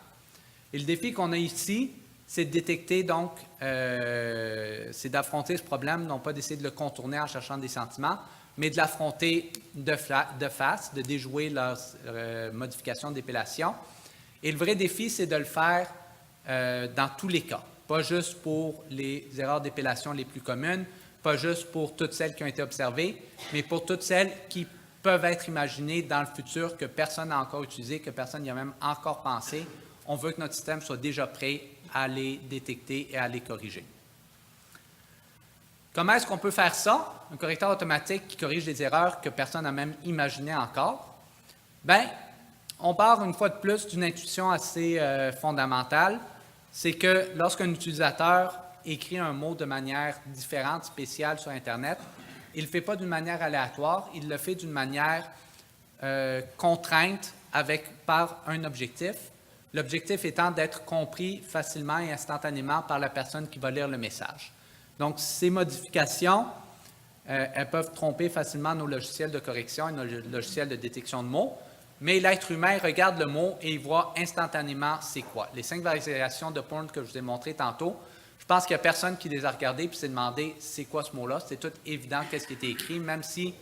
Et le défi qu'on a ici, c'est de détecter, donc, c'est d'affronter ce problème, non pas d'essayer de le contourner en cherchant des sentiments, mais de l'affronter de face, de déjouer leurs modifications d'épellation. Et le vrai défi, c'est de le faire dans tous les cas, pas juste pour les erreurs d'épellation les plus communes, pas juste pour toutes celles qui ont été observées, mais pour toutes celles qui peuvent être imaginées dans le futur, que personne n'a encore utilisé, que personne n'y a même encore pensé. On veut que notre système soit déjà prêt à les détecter et à les corriger. Comment est-ce qu'on peut faire ça? Un correcteur automatique qui corrige des erreurs que personne n'a même imaginées encore. Bien, on part une fois de plus d'une intuition assez fondamentale. C'est que lorsqu'un utilisateur écrit un mot de manière différente, spéciale sur Internet, il ne le fait pas d'une manière aléatoire, il le fait d'une manière contrainte par un objectif. L'objectif étant d'être compris facilement et instantanément par la personne qui va lire le message. Donc, ces modifications, elles peuvent tromper facilement nos logiciels de correction et nos logiciels de détection de mots, mais l'être humain regarde le mot et il voit instantanément c'est quoi. Les 5 variations de Porn que je vous ai montrées tantôt, je pense qu'il n'y a personne qui les a regardées et s'est demandé c'est quoi ce mot-là. C'était tout évident qu'est-ce qui était écrit, même si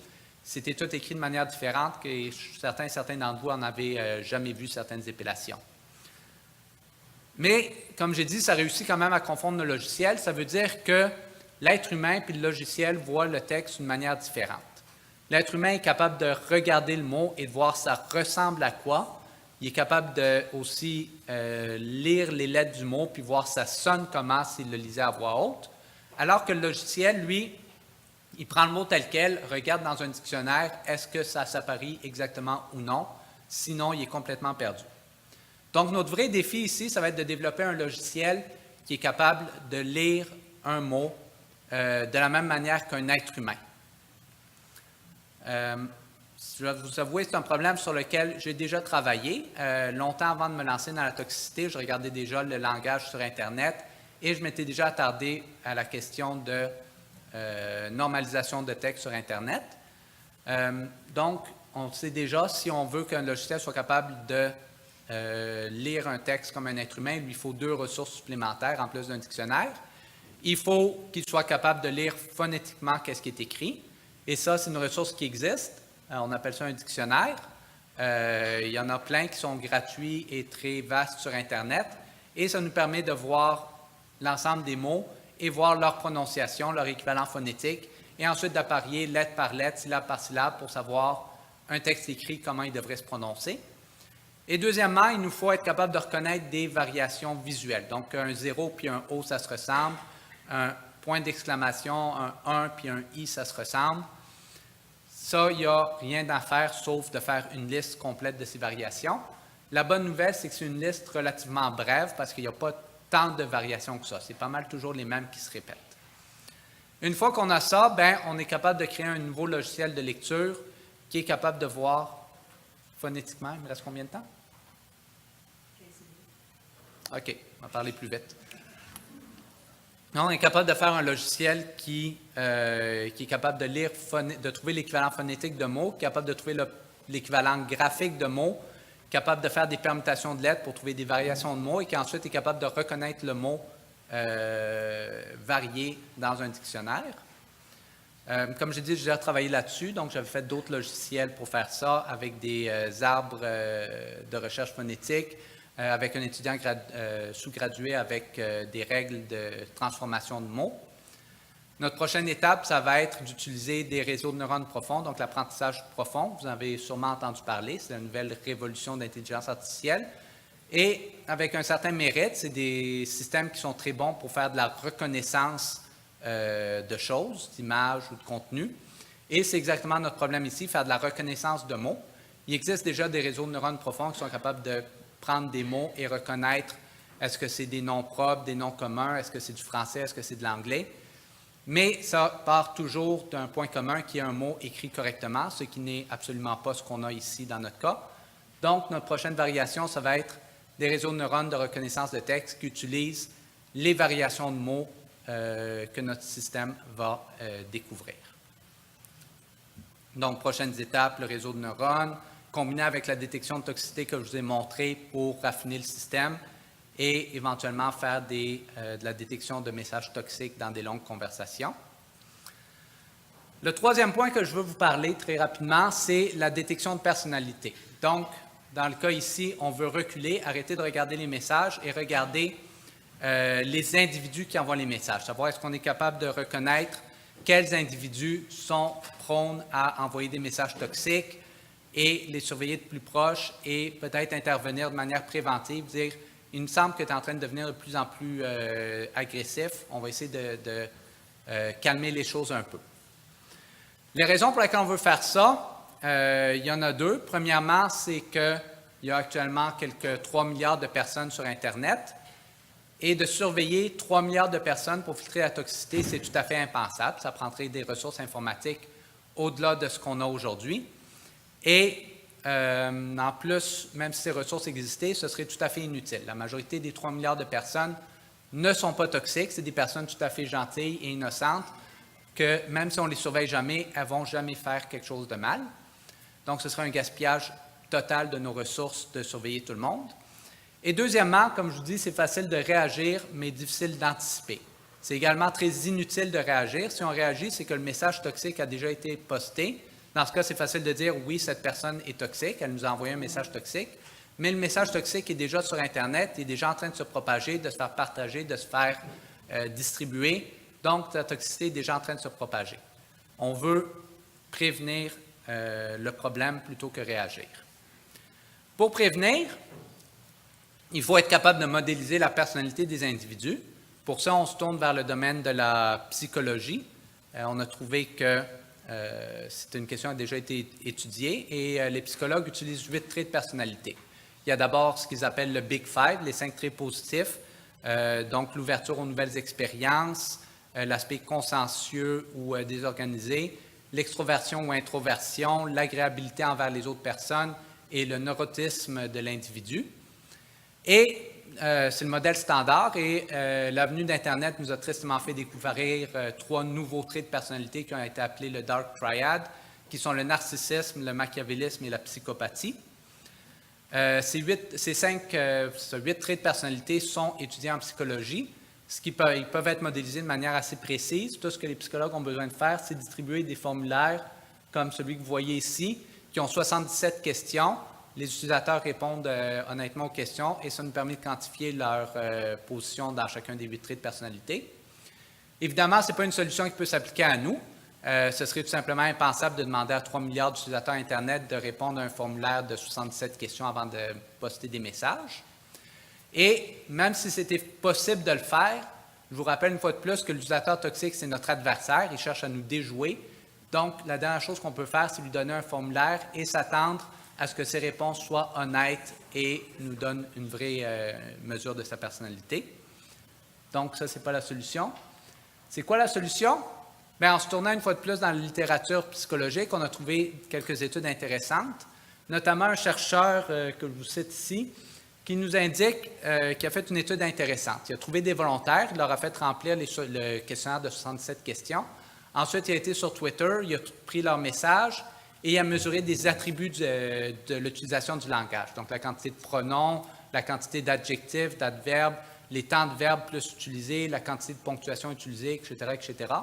c'était tout écrit de manière différente, que certains d'entre vous en avaient jamais vu certaines épellations. Mais, comme j'ai dit, ça réussit quand même à confondre nos logiciels. Ça veut dire que l'être humain et le logiciel voient le texte d'une manière différente. L'être humain est capable de regarder le mot et de voir ça ressemble à quoi. Il est capable de aussi lire les lettres du mot puis voir ça sonne comment s'il le lisait à voix haute. Alors que le logiciel, lui, il prend le mot tel quel, regarde dans un dictionnaire, est-ce que ça s'apparie exactement ou non? Sinon, il est complètement perdu. Donc, notre vrai défi ici, ça va être de développer un logiciel qui est capable de lire un mot de la même manière qu'un être humain. Je vais vous avouer, c'est un problème sur lequel j'ai déjà travaillé. Longtemps avant de me lancer dans la toxicité, je regardais déjà le langage sur Internet et je m'étais déjà attardé à la question de normalisation de texte sur Internet. Donc, on sait déjà, si on veut qu'un logiciel soit capable de lire un texte comme un être humain, il lui faut 2 ressources supplémentaires en plus d'un dictionnaire. Il faut qu'il soit capable de lire phonétiquement qu'est-ce qui est écrit. Et ça, c'est une ressource qui existe. On appelle ça un dictionnaire. Il y en a plein qui sont gratuits et très vastes sur Internet. Et ça nous permet de voir l'ensemble des mots et voir leur prononciation, leur équivalent phonétique, et ensuite d'apparier lettre par lettre, syllabe par syllabe pour savoir un texte écrit, comment il devrait se prononcer. Et deuxièmement, il nous faut être capable de reconnaître des variations visuelles. Donc, un 0 puis un O, ça se ressemble. Un point d'exclamation, un 1 puis un I, ça se ressemble. Ça, il n'y a rien à faire sauf de faire une liste complète de ces variations. La bonne nouvelle, c'est que c'est une liste relativement brève parce qu'il n'y a pas tant de variations que ça. C'est pas mal toujours les mêmes qui se répètent. Une fois qu'on a ça, bien, on est capable de créer un nouveau logiciel de lecture qui est capable de voir phonétiquement. Il me reste combien de temps? 15 minutes. OK, on va parler plus vite. On est capable de faire un logiciel qui est capable de lire, de trouver l'équivalent phonétique de mots, capable de trouver l'équivalent graphique de mots, capable de faire des permutations de lettres pour trouver des variations de mots et qui ensuite est capable de reconnaître le mot varié dans un dictionnaire. Comme j'ai dit, j'ai déjà travaillé là-dessus, donc j'avais fait d'autres logiciels pour faire ça avec des arbres de recherche phonétique, avec un étudiant sous-gradué avec des règles de transformation de mots. Notre prochaine étape, ça va être d'utiliser des réseaux de neurones profonds, donc l'apprentissage profond. Vous en avez sûrement entendu parler, c'est la nouvelle révolution d'intelligence artificielle. Et avec un certain mérite, c'est des systèmes qui sont très bons pour faire de la reconnaissance de choses, d'images ou de contenus. Et c'est exactement notre problème ici, faire de la reconnaissance de mots. Il existe déjà des réseaux de neurones profonds qui sont capables de prendre des mots et reconnaître est-ce que c'est des noms propres, des noms communs, est-ce que c'est du français, est-ce que c'est de l'anglais. Mais ça part toujours d'un point commun qui est un mot écrit correctement, ce qui n'est absolument pas ce qu'on a ici dans notre cas. Donc, notre prochaine variation, ça va être des réseaux de neurones de reconnaissance de texte qui utilisent les variations de mots que notre système va découvrir. Donc, prochaines étapes, le réseau de neurones, combiné avec la détection de toxicité que je vous ai montré pour raffiner le système et éventuellement faire de la détection de messages toxiques dans des longues conversations. Le troisième point que je veux vous parler très rapidement, c'est la détection de personnalité. Donc, dans le cas ici, on veut reculer, arrêter de regarder les messages et regarder les individus qui envoient les messages. Savoir est-ce qu'on est capable de reconnaître quels individus sont prônes à envoyer des messages toxiques et les surveiller de plus proche et peut-être intervenir de manière préventive, dire « il me semble que tu es en train de devenir de plus en plus agressif, on va essayer de calmer les choses un peu ». Les raisons pour lesquelles on veut faire ça, il y en a deux. Premièrement, c'est qu'il y a actuellement quelques 3 milliards de personnes sur Internet. Et de surveiller 3 milliards de personnes pour filtrer la toxicité, c'est tout à fait impensable. Ça prendrait des ressources informatiques au-delà de ce qu'on a aujourd'hui. Et en plus, même si ces ressources existaient, ce serait tout à fait inutile. La majorité des 3 milliards de personnes ne sont pas toxiques. C'est des personnes tout à fait gentilles et innocentes que même si on ne les surveille jamais, elles ne vont jamais faire quelque chose de mal. Donc, ce serait un gaspillage total de nos ressources de surveiller tout le monde. Et deuxièmement, comme je vous dis, c'est facile de réagir, mais difficile d'anticiper. C'est également très inutile de réagir. Si on réagit, c'est que le message toxique a déjà été posté. Dans ce cas, c'est facile de dire « oui, cette personne est toxique, elle nous a envoyé un message toxique », mais le message toxique est déjà sur Internet, est déjà en train de se propager, de se faire partager, de se faire distribuer. Donc, la toxicité est déjà en train de se propager. On veut prévenir le problème plutôt que réagir. Pour prévenir, il faut être capable de modéliser la personnalité des individus. Pour ça, on se tourne vers le domaine de la psychologie. On a trouvé que c'est une question qui a déjà été étudiée et les psychologues utilisent 8 traits de personnalité. Il y a d'abord ce qu'ils appellent le Big Five, les 5 traits positifs, donc l'ouverture aux nouvelles expériences, l'aspect consciencieux ou désorganisé, l'extroversion ou introversion, l'agréabilité envers les autres personnes et le neurotisme de l'individu. Et c'est le modèle standard et la venue d'Internet nous a tristement fait découvrir 3 nouveaux traits de personnalité qui ont été appelés le Dark Triad, qui sont le narcissisme, le machiavélisme et la psychopathie. Ces 8 traits de personnalité sont étudiés en psychologie. Ils peuvent être modélisés de manière assez précise. Tout ce que les psychologues ont besoin de faire, c'est distribuer des formulaires comme celui que vous voyez ici, qui ont 77 questions. Les utilisateurs répondent honnêtement aux questions et ça nous permet de quantifier leur position dans chacun des 8 traits de personnalité. Évidemment, ce n'est pas une solution qui peut s'appliquer à nous. Ce serait tout simplement impensable de demander à 3 milliards d'utilisateurs Internet de répondre à un formulaire de 77 questions avant de poster des messages. Et même si c'était possible de le faire, je vous rappelle une fois de plus que l'utilisateur toxique, c'est notre adversaire. Il cherche à nous déjouer. Donc, la dernière chose qu'on peut faire, c'est lui donner un formulaire et s'attendre à ce que ses réponses soient honnêtes et nous donnent une vraie mesure de sa personnalité. Donc, ça, ce n'est pas la solution. C'est quoi la solution? Bien, en se tournant une fois de plus dans la littérature psychologique, on a trouvé quelques études intéressantes, notamment un chercheur que je vous cite ici, qui nous indique qu'il a fait une étude intéressante. Il a trouvé des volontaires, il leur a fait remplir le questionnaire de 67 questions. Ensuite, il a été sur Twitter, il a pris leurs messages et il a mesuré des attributs de l'utilisation du langage. Donc, la quantité de pronoms, la quantité d'adjectifs, d'adverbes, les temps de verbes plus utilisés, la quantité de ponctuation utilisée, etc., etc.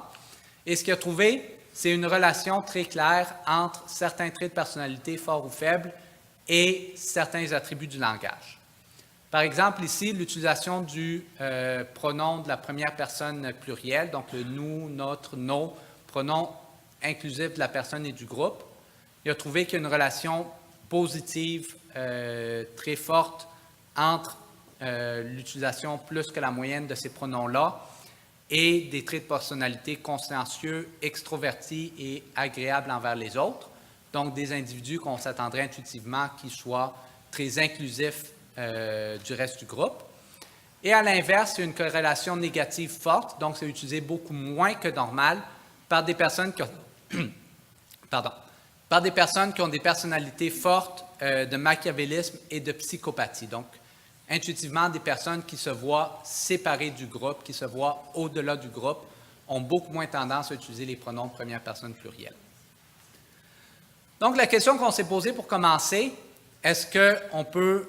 Et ce qu'il a trouvé, c'est une relation très claire entre certains traits de personnalité forts ou faibles et certains attributs du langage. Par exemple, ici, l'utilisation du pronom de la première personne plurielle, donc le nous, notre, nos, pronom inclusif de la personne et du groupe. Il a trouvé qu'il y a une relation positive très forte entre l'utilisation plus que la moyenne de ces pronoms-là et des traits de personnalité consciencieux, extrovertis et agréables envers les autres. Donc, des individus qu'on s'attendrait intuitivement qui soient très inclusifs du reste du groupe. Et à l'inverse, il y a une corrélation négative forte, donc c'est utilisé beaucoup moins que normal par des personnes qui ont, par des personnes qui ont des personnalités fortes de machiavélisme et de psychopathie. Donc, intuitivement, des personnes qui se voient séparées du groupe, qui se voient au-delà du groupe, ont beaucoup moins tendance à utiliser les pronoms première personne plurielle. Donc, la question qu'on s'est posée pour commencer, est-ce qu'on peut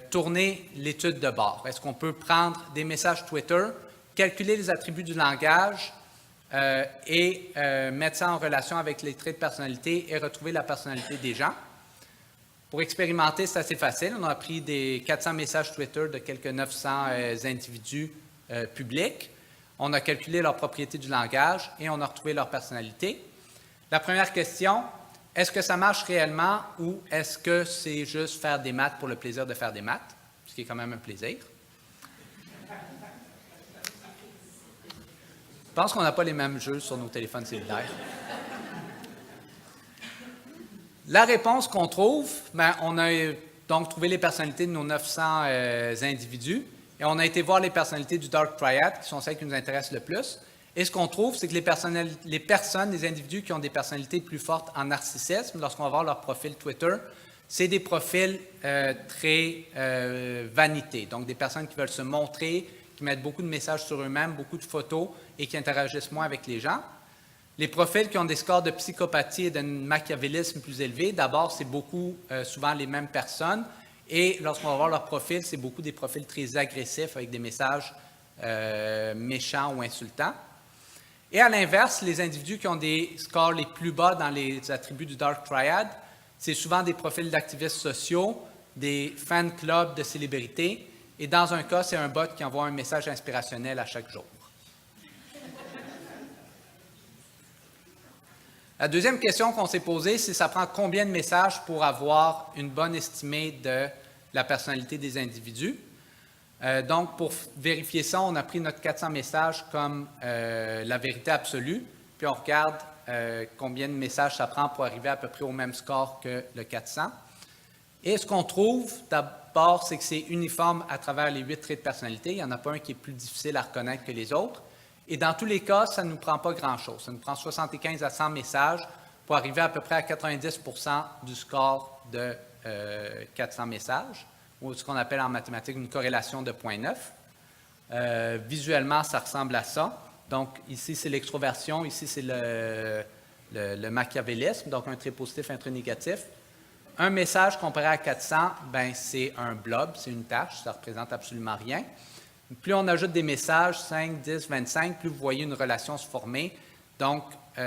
tourner l'étude de bord? Est-ce qu'on peut prendre des messages Twitter, calculer les attributs du langage et mettre ça en relation avec les traits de personnalité et retrouver la personnalité des gens? Pour expérimenter, c'est assez facile. On a pris des 400 messages Twitter de quelques 900 individus publics. On a calculé leurs propriétés du langage et on a retrouvé leur personnalité. La première question, est-ce que ça marche réellement ou est-ce que c'est juste faire des maths pour le plaisir de faire des maths, ce qui est quand même un plaisir? Je pense qu'on n'a pas les mêmes jeux sur nos téléphones cellulaires. La réponse qu'on trouve, on a donc trouvé les personnalités de nos 900 individus et on a été voir les personnalités du Dark Triad, qui sont celles qui nous intéressent le plus. Et ce qu'on trouve, c'est que les individus qui ont des personnalités plus fortes en narcissisme, lorsqu'on va voir leur profil Twitter, c'est des profils très vanité. Donc, des personnes qui veulent se montrer, qui mettent beaucoup de messages sur eux-mêmes, beaucoup de photos et qui interagissent moins avec les gens. Les profils qui ont des scores de psychopathie et de machiavélisme plus élevés, d'abord, c'est souvent les mêmes personnes. Et lorsqu'on va voir leur profil, c'est beaucoup des profils très agressifs avec des messages méchants ou insultants. Et à l'inverse, les individus qui ont des scores les plus bas dans les attributs du Dark Triad, c'est souvent des profils d'activistes sociaux, des fan clubs de célébrités, et dans un cas, c'est un bot qui envoie un message inspirationnel à chaque jour. La deuxième question qu'on s'est posée, c'est ça prend combien de messages pour avoir une bonne estimée de la personnalité des individus. Donc, pour vérifier ça, on a pris notre 400 messages comme la vérité absolue, puis on regarde combien de messages ça prend pour arriver à peu près au même score que le 400. Et ce qu'on trouve, d'abord, c'est que c'est uniforme à travers les 8 traits de personnalité. Il n'y en a pas un qui est plus difficile à reconnaître que les autres. Et dans tous les cas, ça ne nous prend pas grand-chose. Ça nous prend 75 à 100 messages pour arriver à peu près à 90 % du score de 400 messages, ou ce qu'on appelle en mathématiques une corrélation de 0,9. Visuellement, ça ressemble à ça. Donc, ici, c'est l'extroversion, ici, c'est le machiavélisme, donc un trait positif, un trait négatif. Un message comparé à 400, c'est un blob, c'est une tâche, ça ne représente absolument rien. Plus on ajoute des messages, 5, 10, 25, plus vous voyez une relation se former. Donc,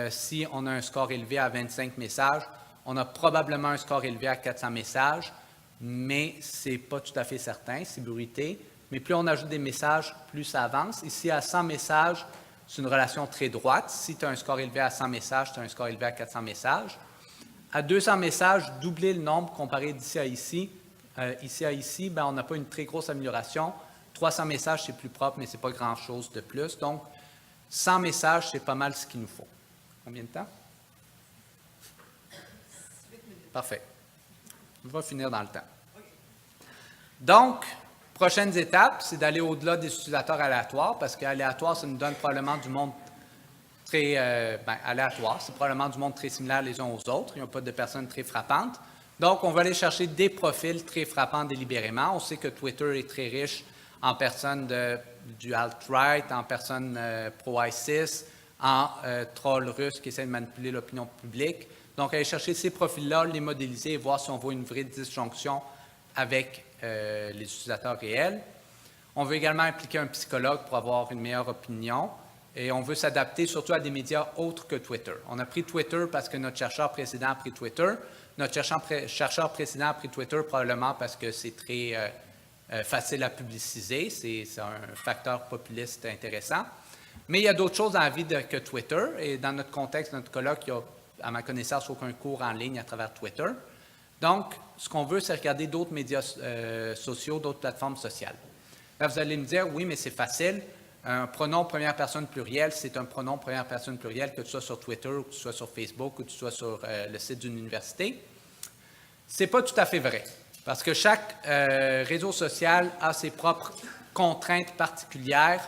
si on a un score élevé à 25 messages, on a probablement un score élevé à 400 messages, mais ce n'est pas tout à fait certain, c'est bruité. Mais plus on ajoute des messages, plus ça avance. Ici, à 100 messages, c'est une relation très droite. Si tu as un score élevé à 100 messages, tu as un score élevé à 400 messages. À 200 messages, doubler le nombre comparé d'ici à ici. Ici à ici, on n'a pas une très grosse amélioration. 300 messages, c'est plus propre, mais ce n'est pas grand-chose de plus. Donc, 100 messages, c'est pas mal ce qu'il nous faut. Combien de temps? 8 minutes. Parfait. On va finir dans le temps. Donc, prochaines étapes, c'est d'aller au-delà des utilisateurs aléatoires, parce qu'aléatoire, ça nous donne probablement du monde très aléatoire. C'est probablement du monde très similaire les uns aux autres. Il n'y a pas de personnes très frappantes. Donc, on va aller chercher des profils très frappants délibérément. On sait que Twitter est très riche en personnes du alt-right, en personnes pro-ISIS, en trolls russes qui essaient de manipuler l'opinion publique. Donc, aller chercher ces profils-là, les modéliser et voir si on voit une vraie disjonction avec les utilisateurs réels. On veut également impliquer un psychologue pour avoir une meilleure opinion. Et on veut s'adapter surtout à des médias autres que Twitter. On a pris Twitter parce que notre chercheur précédent a pris Twitter. Notre chercheur précédent a pris Twitter probablement parce que c'est très facile à publiciser. C'est un facteur populiste intéressant. Mais il y a d'autres choses dans la vie que Twitter. Et dans notre contexte, notre colloque, il n'y a, à ma connaissance, aucun cours en ligne à travers Twitter. Donc, ce qu'on veut, c'est regarder d'autres médias sociaux, d'autres plateformes sociales. Là, vous allez me dire, oui, mais c'est facile. Un pronom première personne plurielle, c'est un pronom première personne plurielle, que tu sois sur Twitter, ou que tu sois sur Facebook, ou que tu sois sur le site d'une université. Ce n'est pas tout à fait vrai, parce que chaque réseau social a ses propres contraintes particulières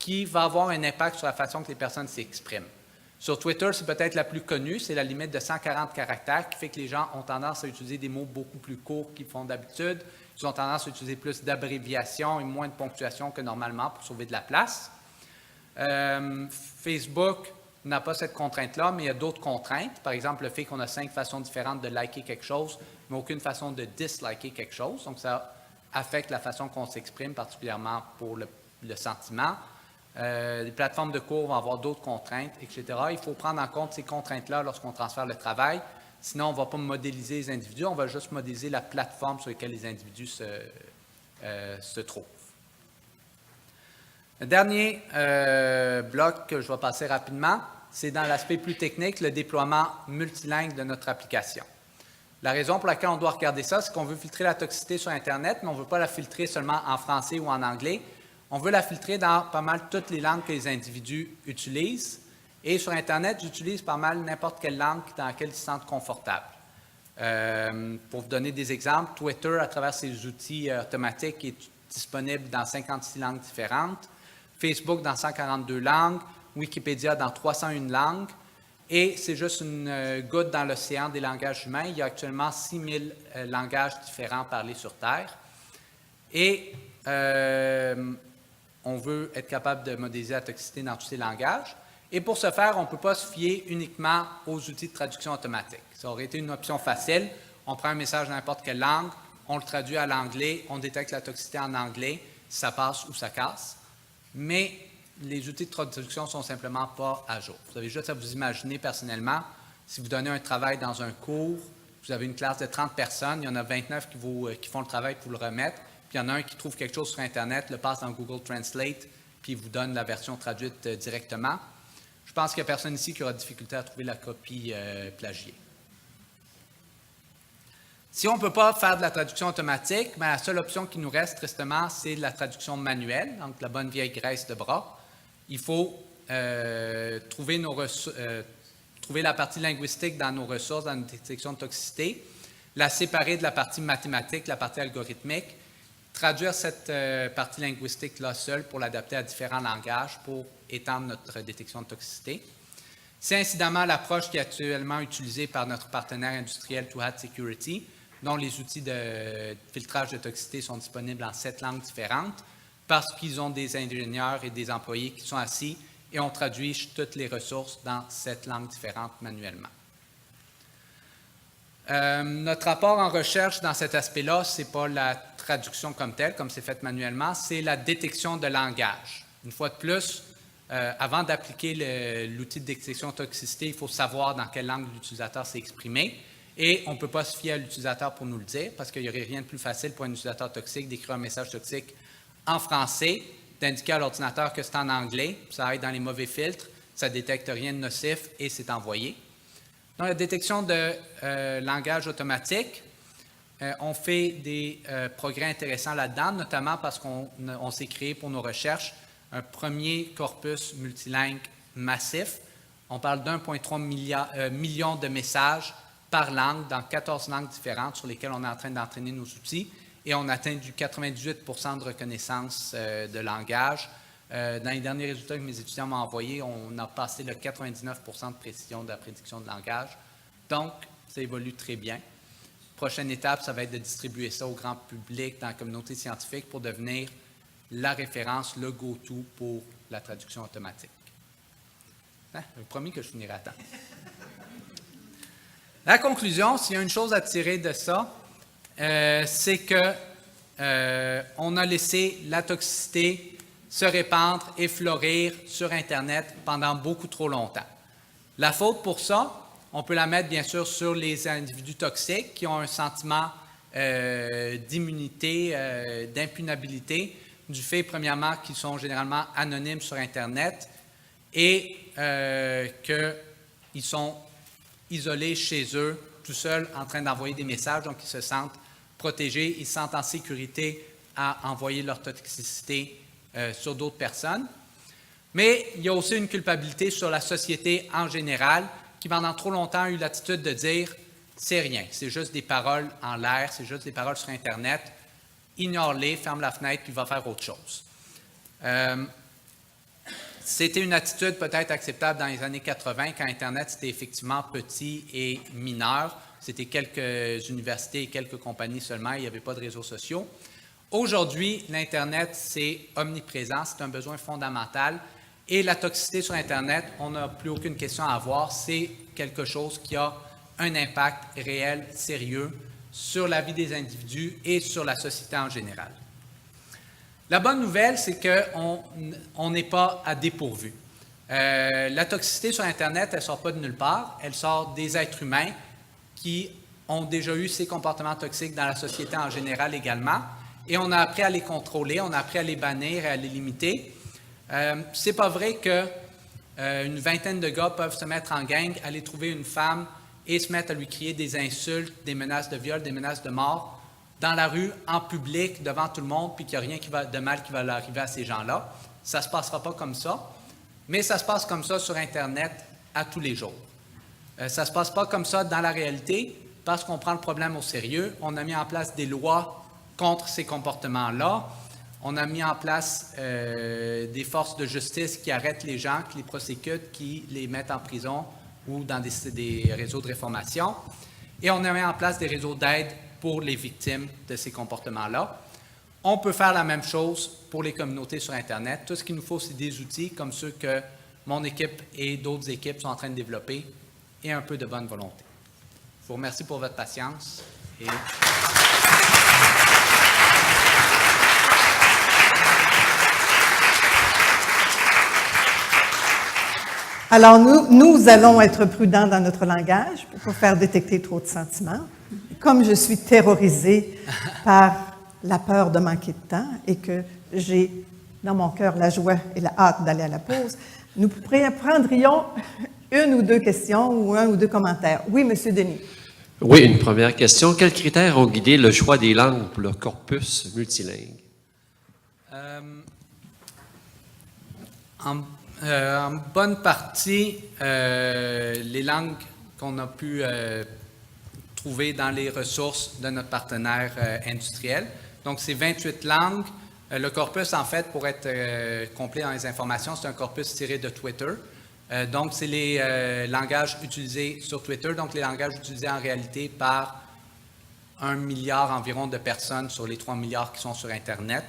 qui vont avoir un impact sur la façon que les personnes s'expriment. Sur Twitter, c'est peut-être la plus connue, c'est la limite de 140 caractères qui fait que les gens ont tendance à utiliser des mots beaucoup plus courts qu'ils font d'habitude. Ils ont tendance à utiliser plus d'abréviations et moins de ponctuation que normalement pour sauver de la place. Facebook, n'a pas cette contrainte-là, mais il y a d'autres contraintes. Par exemple, le fait qu'on a 5 façons différentes de liker quelque chose, mais aucune façon de disliker quelque chose. Donc, ça affecte la façon qu'on s'exprime, particulièrement pour le sentiment. Les plateformes de cours vont avoir d'autres contraintes, etc. Il faut prendre en compte ces contraintes-là lorsqu'on transfère le travail. Sinon, on ne va pas modéliser les individus, on va juste modéliser la plateforme sur laquelle les individus se trouvent. Le dernier bloc que je vais passer rapidement, c'est dans l'aspect plus technique, le déploiement multilingue de notre application. La raison pour laquelle on doit regarder ça, c'est qu'on veut filtrer la toxicité sur Internet, mais on ne veut pas la filtrer seulement en français ou en anglais. On veut la filtrer dans pas mal toutes les langues que les individus utilisent. Et sur Internet, j'utilise pas mal n'importe quelle langue dans laquelle ils se sentent confortables. Pour vous donner des exemples, Twitter, à travers ses outils automatiques, est disponible dans 56 langues différentes. Facebook dans 142 langues, Wikipédia dans 301 langues, et c'est juste une goutte dans l'océan des langages humains. Il y a actuellement 6000 langages différents parlés sur Terre. Et on veut être capable de modéliser la toxicité dans tous ces langages. Et pour ce faire, on ne peut pas se fier uniquement aux outils de traduction automatique. Ça aurait été une option facile. On prend un message dans n'importe quelle langue, on le traduit à l'anglais, on détecte la toxicité en anglais, ça passe ou ça casse. Mais les outils de traduction ne sont simplement pas à jour. Vous avez juste à vous imaginer personnellement, si vous donnez un travail dans un cours, vous avez une classe de 30 personnes, il y en a 29 qui font le travail pour le remettre, puis il y en a un qui trouve quelque chose sur Internet, le passe dans Google Translate, puis vous donne la version traduite directement. Je pense qu'il n'y a personne ici qui aura de difficulté à trouver la copie plagiée. Si on ne peut pas faire de la traduction automatique, bien, la seule option qui nous reste tristement, c'est de la traduction manuelle, donc la bonne vieille graisse de bras. Il faut trouver la partie linguistique dans nos ressources, dans notre détection de toxicité, la séparer de la partie mathématique, la partie algorithmique, traduire cette partie linguistique-là seule pour l'adapter à différents langages pour étendre notre détection de toxicité. C'est incidemment l'approche qui est actuellement utilisée par notre partenaire industriel TwoHat Security, dont les outils de filtrage de toxicité sont disponibles en 7 langues différentes, parce qu'ils ont des ingénieurs et des employés qui sont assis et on traduit toutes les ressources dans 7 langues différentes manuellement. Notre rapport en recherche dans cet aspect-là, ce n'est pas la traduction comme telle, comme c'est fait manuellement, c'est la détection de langage. Une fois de plus, avant d'appliquer l'outil de détection de toxicité, il faut savoir dans quelle langue l'utilisateur s'est exprimé. Et on ne peut pas se fier à l'utilisateur pour nous le dire, parce qu'il n'y aurait rien de plus facile pour un utilisateur toxique d'écrire un message toxique en français, d'indiquer à l'ordinateur que c'est en anglais, ça aide dans les mauvais filtres, ça ne détecte rien de nocif et c'est envoyé. Dans la détection de langage automatique, on fait des progrès intéressants là-dedans, notamment parce qu'on s'est créé pour nos recherches un premier corpus multilingue massif. On parle d'1,3 million de messages par langue dans 14 langues différentes sur lesquelles on est en train d'entraîner nos outils et on atteint du 98% de reconnaissance de langage. Dans les derniers résultats que mes étudiants m'ont envoyés, on a passé le 99% de précision de la prédiction de langage. Donc, ça évolue très bien. Prochaine étape, ça va être de distribuer ça au grand public dans la communauté scientifique pour devenir la référence, le go-to pour la traduction automatique. J'ai promis que je finirais à temps. La conclusion, s'il y a une chose à tirer de ça, c'est que on a laissé la toxicité se répandre et fleurir sur Internet pendant beaucoup trop longtemps. La faute pour ça, on peut la mettre bien sûr sur les individus toxiques qui ont un sentiment d'immunité, d'impunabilité, du fait premièrement qu'ils sont généralement anonymes sur Internet et qu'ils sont isolés chez eux, tout seuls, en train d'envoyer des messages, donc ils se sentent protégés, ils se sentent en sécurité à envoyer leur toxicité sur d'autres personnes. Mais il y a aussi une culpabilité sur la société en général, qui pendant trop longtemps a eu l'attitude de dire « c'est rien, c'est juste des paroles en l'air, c'est juste des paroles sur Internet, ignore-les, ferme la fenêtre, puis va faire autre chose ». C'était une attitude peut-être acceptable dans les années 80, quand Internet c'était effectivement petit et mineur. C'était quelques universités et quelques compagnies seulement, il n'y avait pas de réseaux sociaux. Aujourd'hui, l'Internet, c'est omniprésent, c'est un besoin fondamental Et la toxicité sur Internet, on n'a plus aucune question à avoir. C'est quelque chose qui a un impact réel, sérieux, sur la vie des individus et sur la société en général. La bonne nouvelle, c'est qu'on n'est pas à dépourvu. La toxicité sur Internet, elle ne sort pas de nulle part. Elle sort des êtres humains qui ont déjà eu ces comportements toxiques dans la société en général également. Et on a appris à les contrôler, on a appris à les bannir et à les limiter. C'est pas vrai qu'une vingtaine de gars peuvent se mettre en gang, aller trouver une femme et se mettre à lui crier des insultes, des menaces de viol, des menaces de mort dans la rue, en public, devant tout le monde, puis qu'il n'y a rien de mal qui va arriver à ces gens-là. Ça ne se passera pas comme ça, mais ça se passe comme ça sur Internet à tous les jours. Ça ne se passe pas comme ça dans la réalité parce qu'on prend le problème au sérieux. On a mis en place des lois contre ces comportements-là. On a mis en place des forces de justice qui arrêtent les gens, qui les prosécutent, qui les mettent en prison ou dans des réseaux de réformation. Et on a mis en place des réseaux d'aide pour les victimes de ces comportements-là. On peut faire la même chose pour les communautés sur Internet. Tout ce qu'il nous faut, c'est des outils comme ceux que mon équipe et d'autres équipes sont en train de développer et un peu de bonne volonté. Je vous remercie pour votre patience. Alors, nous allons être prudents dans notre langage pour ne pas faire détecter trop de sentiments. Comme je suis terrorisée par la peur de manquer de temps et que j'ai dans mon cœur la joie et la hâte d'aller à la pause, nous prendrions une ou deux questions ou un ou deux commentaires. Oui, M. Denis. Oui, une première question. Quels critères ont guidé le choix des langues pour le corpus multilingue? En bonne partie, les langues qu'on a pu trouver dans les ressources de notre partenaire industriel. Donc, c'est 28 langues. Le corpus, en fait, pour être complet dans les informations, c'est un corpus tiré de Twitter. Donc, c'est les langages utilisés sur Twitter, donc les langages utilisés en réalité par 1 milliard environ de personnes sur les 3 milliards qui sont sur Internet.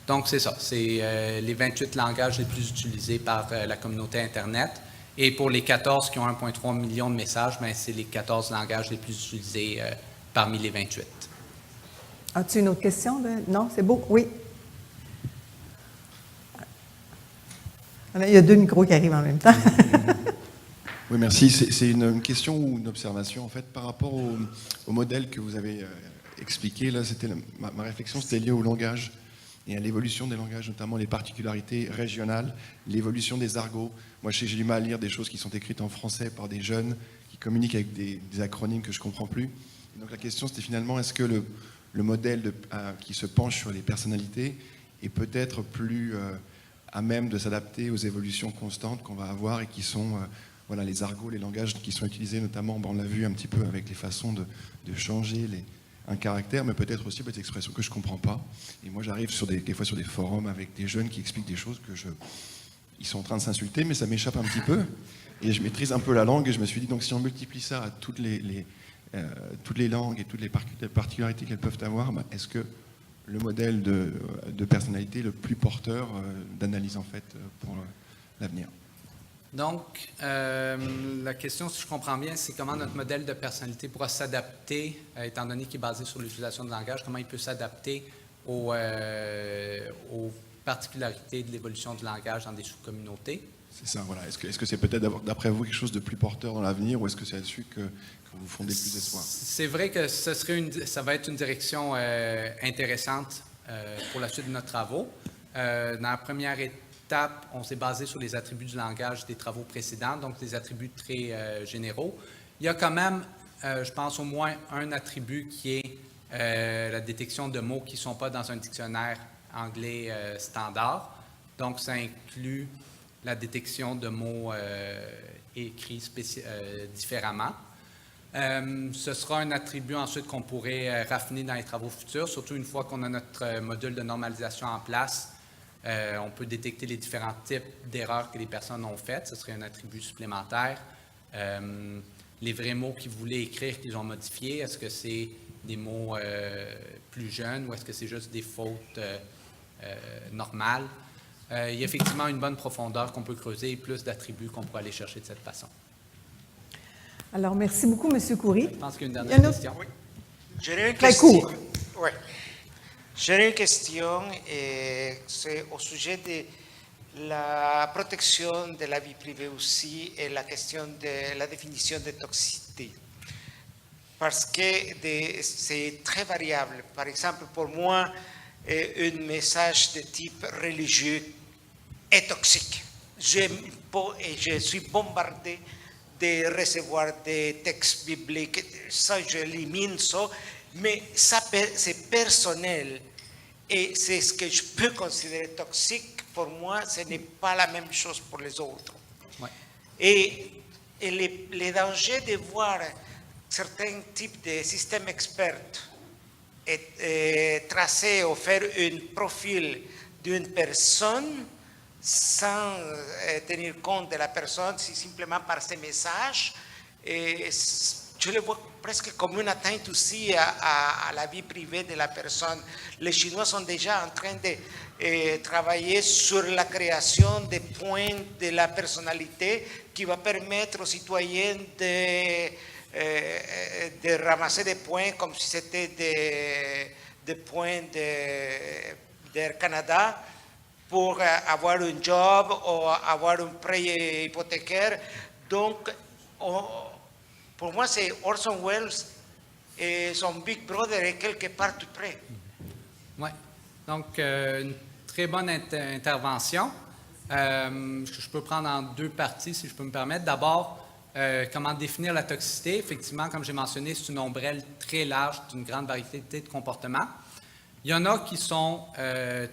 Donc, c'est ça. C'est les 28 langages les plus utilisés par la communauté Internet. Et pour les 14 qui ont 1,3 million de messages, bien, c'est les 14 langages les plus utilisés parmi les 28. As-tu une autre question? Non, c'est beau? Oui. Il y a deux micros qui arrivent en même temps. Oui, merci. C'est une question ou une observation, en fait, par rapport au modèle que vous avez expliqué. Là, ma réflexion, c'était lié au langage et à l'évolution des langages, notamment les particularités régionales, l'évolution des argots. Moi, j'ai du mal à lire des choses qui sont écrites en français par des jeunes qui communiquent avec des acronymes que je ne comprends plus. Et donc la question, c'était finalement, est-ce que le modèle qui se penche sur les personnalités est peut-être plus à même de s'adapter aux évolutions constantes qu'on va avoir et qui sont voilà, les argots, les langages qui sont utilisés, notamment, on l'a vu un petit peu avec les façons de changer un caractère, mais peut-être aussi des expressions que je ne comprends pas. Et moi, j'arrive des fois sur des forums avec des jeunes qui expliquent des choses ils sont en train de s'insulter, mais ça m'échappe un petit peu. Et je maîtrise un peu la langue, et je me suis dit, donc si on multiplie ça à toutes les langues et toutes les particularités qu'elles peuvent avoir, est-ce que le modèle de personnalité est le plus porteur d'analyse, en fait, pour l'avenir? Donc, la question, si je comprends bien, c'est comment notre modèle de personnalité pourra s'adapter, étant donné qu'il est basé sur l'utilisation de langage, comment il peut s'adapter aux particularités de l'évolution du langage dans des sous-communautés. C'est ça, voilà. Est-ce que c'est peut-être, d'après vous, quelque chose de plus porteur dans l'avenir, ou est-ce que c'est là-dessus que vous fondez plus d'espoir? C'est vrai que ça va être une direction intéressante pour la suite de nos travaux. Dans la première étape, on s'est basé sur les attributs du langage des travaux précédents, donc des attributs très généraux. Il y a quand même, je pense, au moins un attribut qui est la détection de mots qui ne sont pas dans un dictionnaire anglais standard. Donc, ça inclut la détection de mots écrits différemment. Ce sera un attribut ensuite qu'on pourrait raffiner dans les travaux futurs, surtout une fois qu'on a notre module de normalisation en place. On peut détecter les différents types d'erreurs que les personnes ont faites. Ce serait un attribut supplémentaire. Les vrais mots qu'ils voulaient écrire, qu'ils ont modifiés, est-ce que c'est des mots plus jeunes ou est-ce que c'est juste des fautes normales? il y a effectivement une bonne profondeur qu'on peut creuser et plus d'attributs qu'on pourrait aller chercher de cette façon. Alors, merci beaucoup, M. Coury. Je pense qu'il y a une Il y en dernière a- question. J'aurais une Très question. court. Ouais. J'aurais une question, et c'est au sujet de la protection de la vie privée aussi et la question de la définition de toxicité. Parce que c'est très variable. Par exemple, pour moi, un message de type religieux est toxique. Je suis bombardé de recevoir des textes bibliques, ça j'élimine ça, mais ça c'est personnel et c'est ce que je peux considérer toxique. Pour moi, ce n'est pas la même chose pour les autres. Ouais. Et les dangers de voir certains types de systèmes experts tracer ou faire un profil d'une personne sans tenir compte de la personne, simplement par ses messages. Et je le vois presque comme une atteinte aussi à la vie privée de la personne. Les Chinois sont déjà en train de travailler sur la création des points de la personnalité qui va permettre aux citoyens de ramasser des points comme si c'était des points d'Air Canada pour avoir un job ou avoir un prêt hypothécaire. Donc, pour moi, c'est Orson Welles et son Big Brother est quelque part tout près. Oui. Donc, une très bonne intervention. Je peux prendre en deux parties, si je peux me permettre. D'abord, comment définir la toxicité. Effectivement, comme j'ai mentionné, c'est une ombrelle très large d'une grande variété de comportements. Il y en a qui sont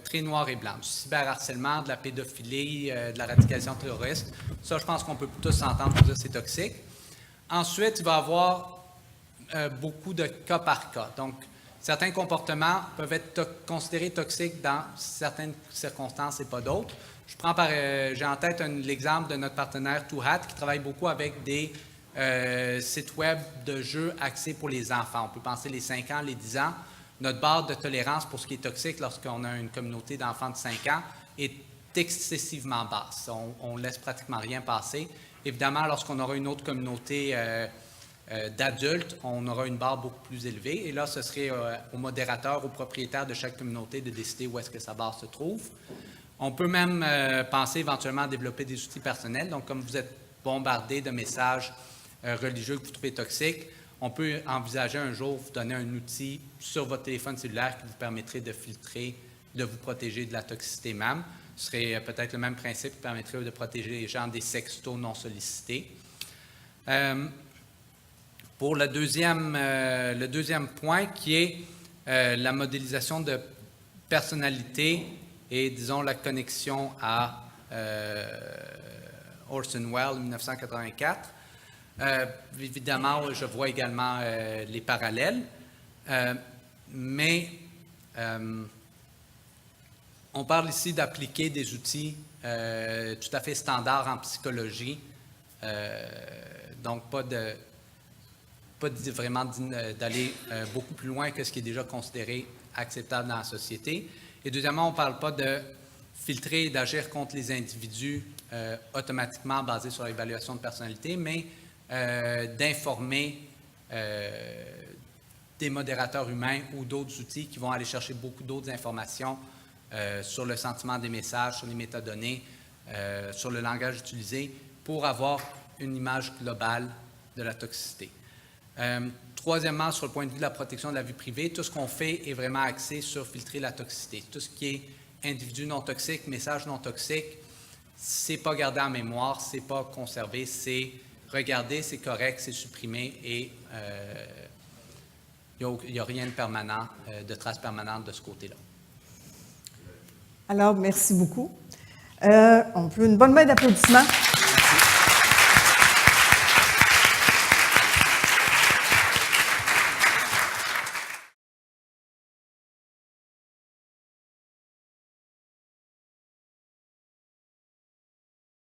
très noirs et blancs, du cyberharcèlement, de la pédophilie, de la radicalisation terroriste. Ça, je pense qu'on peut tous s'entendre pour dire que c'est toxique. Ensuite, il va y avoir beaucoup de cas par cas. Donc, certains comportements peuvent être considérés toxiques dans certaines circonstances et pas d'autres. J'ai en tête l'exemple de notre partenaire TooHat qui travaille beaucoup avec des sites web de jeux axés pour les enfants. On peut penser les 5 ans, les 10 ans. Notre barre de tolérance pour ce qui est toxique lorsqu'on a une communauté d'enfants de 5 ans est excessivement basse. On laisse pratiquement rien passer. Évidemment, lorsqu'on aura une autre communauté d'adultes, on aura une barre beaucoup plus élevée. Et là, ce serait au modérateur, au propriétaire de chaque communauté de décider où est-ce que sa barre se trouve. On peut même penser éventuellement à développer des outils personnels. Donc, comme vous êtes bombardé de messages religieux que vous trouvez toxiques, on peut envisager un jour vous donner un outil sur votre téléphone cellulaire qui vous permettrait de filtrer, de vous protéger de la toxicité même. Ce serait peut-être le même principe qui permettrait de protéger les gens des sextos non sollicités. Pour le deuxième point, qui est la modélisation de personnalité et, disons, la connexion à Orson Welles, 1984. Évidemment, je vois également les parallèles, mais on parle ici d'appliquer des outils tout à fait standards en psychologie, donc pas vraiment d'aller beaucoup plus loin que ce qui est déjà considéré acceptable dans la société. Et deuxièmement, on ne parle pas de filtrer et d'agir contre les individus automatiquement basés sur l'évaluation de personnalité, mais d'informer des modérateurs humains ou d'autres outils qui vont aller chercher beaucoup d'autres informations sur le sentiment des messages, sur les métadonnées, sur le langage utilisé, pour avoir une image globale de la toxicité. Troisièmement, sur le point de vue de la protection de la vie privée, tout ce qu'on fait est vraiment axé sur filtrer la toxicité. Tout ce qui est individu non toxique, message non toxique, c'est pas gardé en mémoire, c'est pas conservé, c'est regardé, c'est correct, c'est supprimé et il n'y a rien de permanent, de trace permanente de ce côté-là. Alors, merci beaucoup. On peut une bonne main d'applaudissements.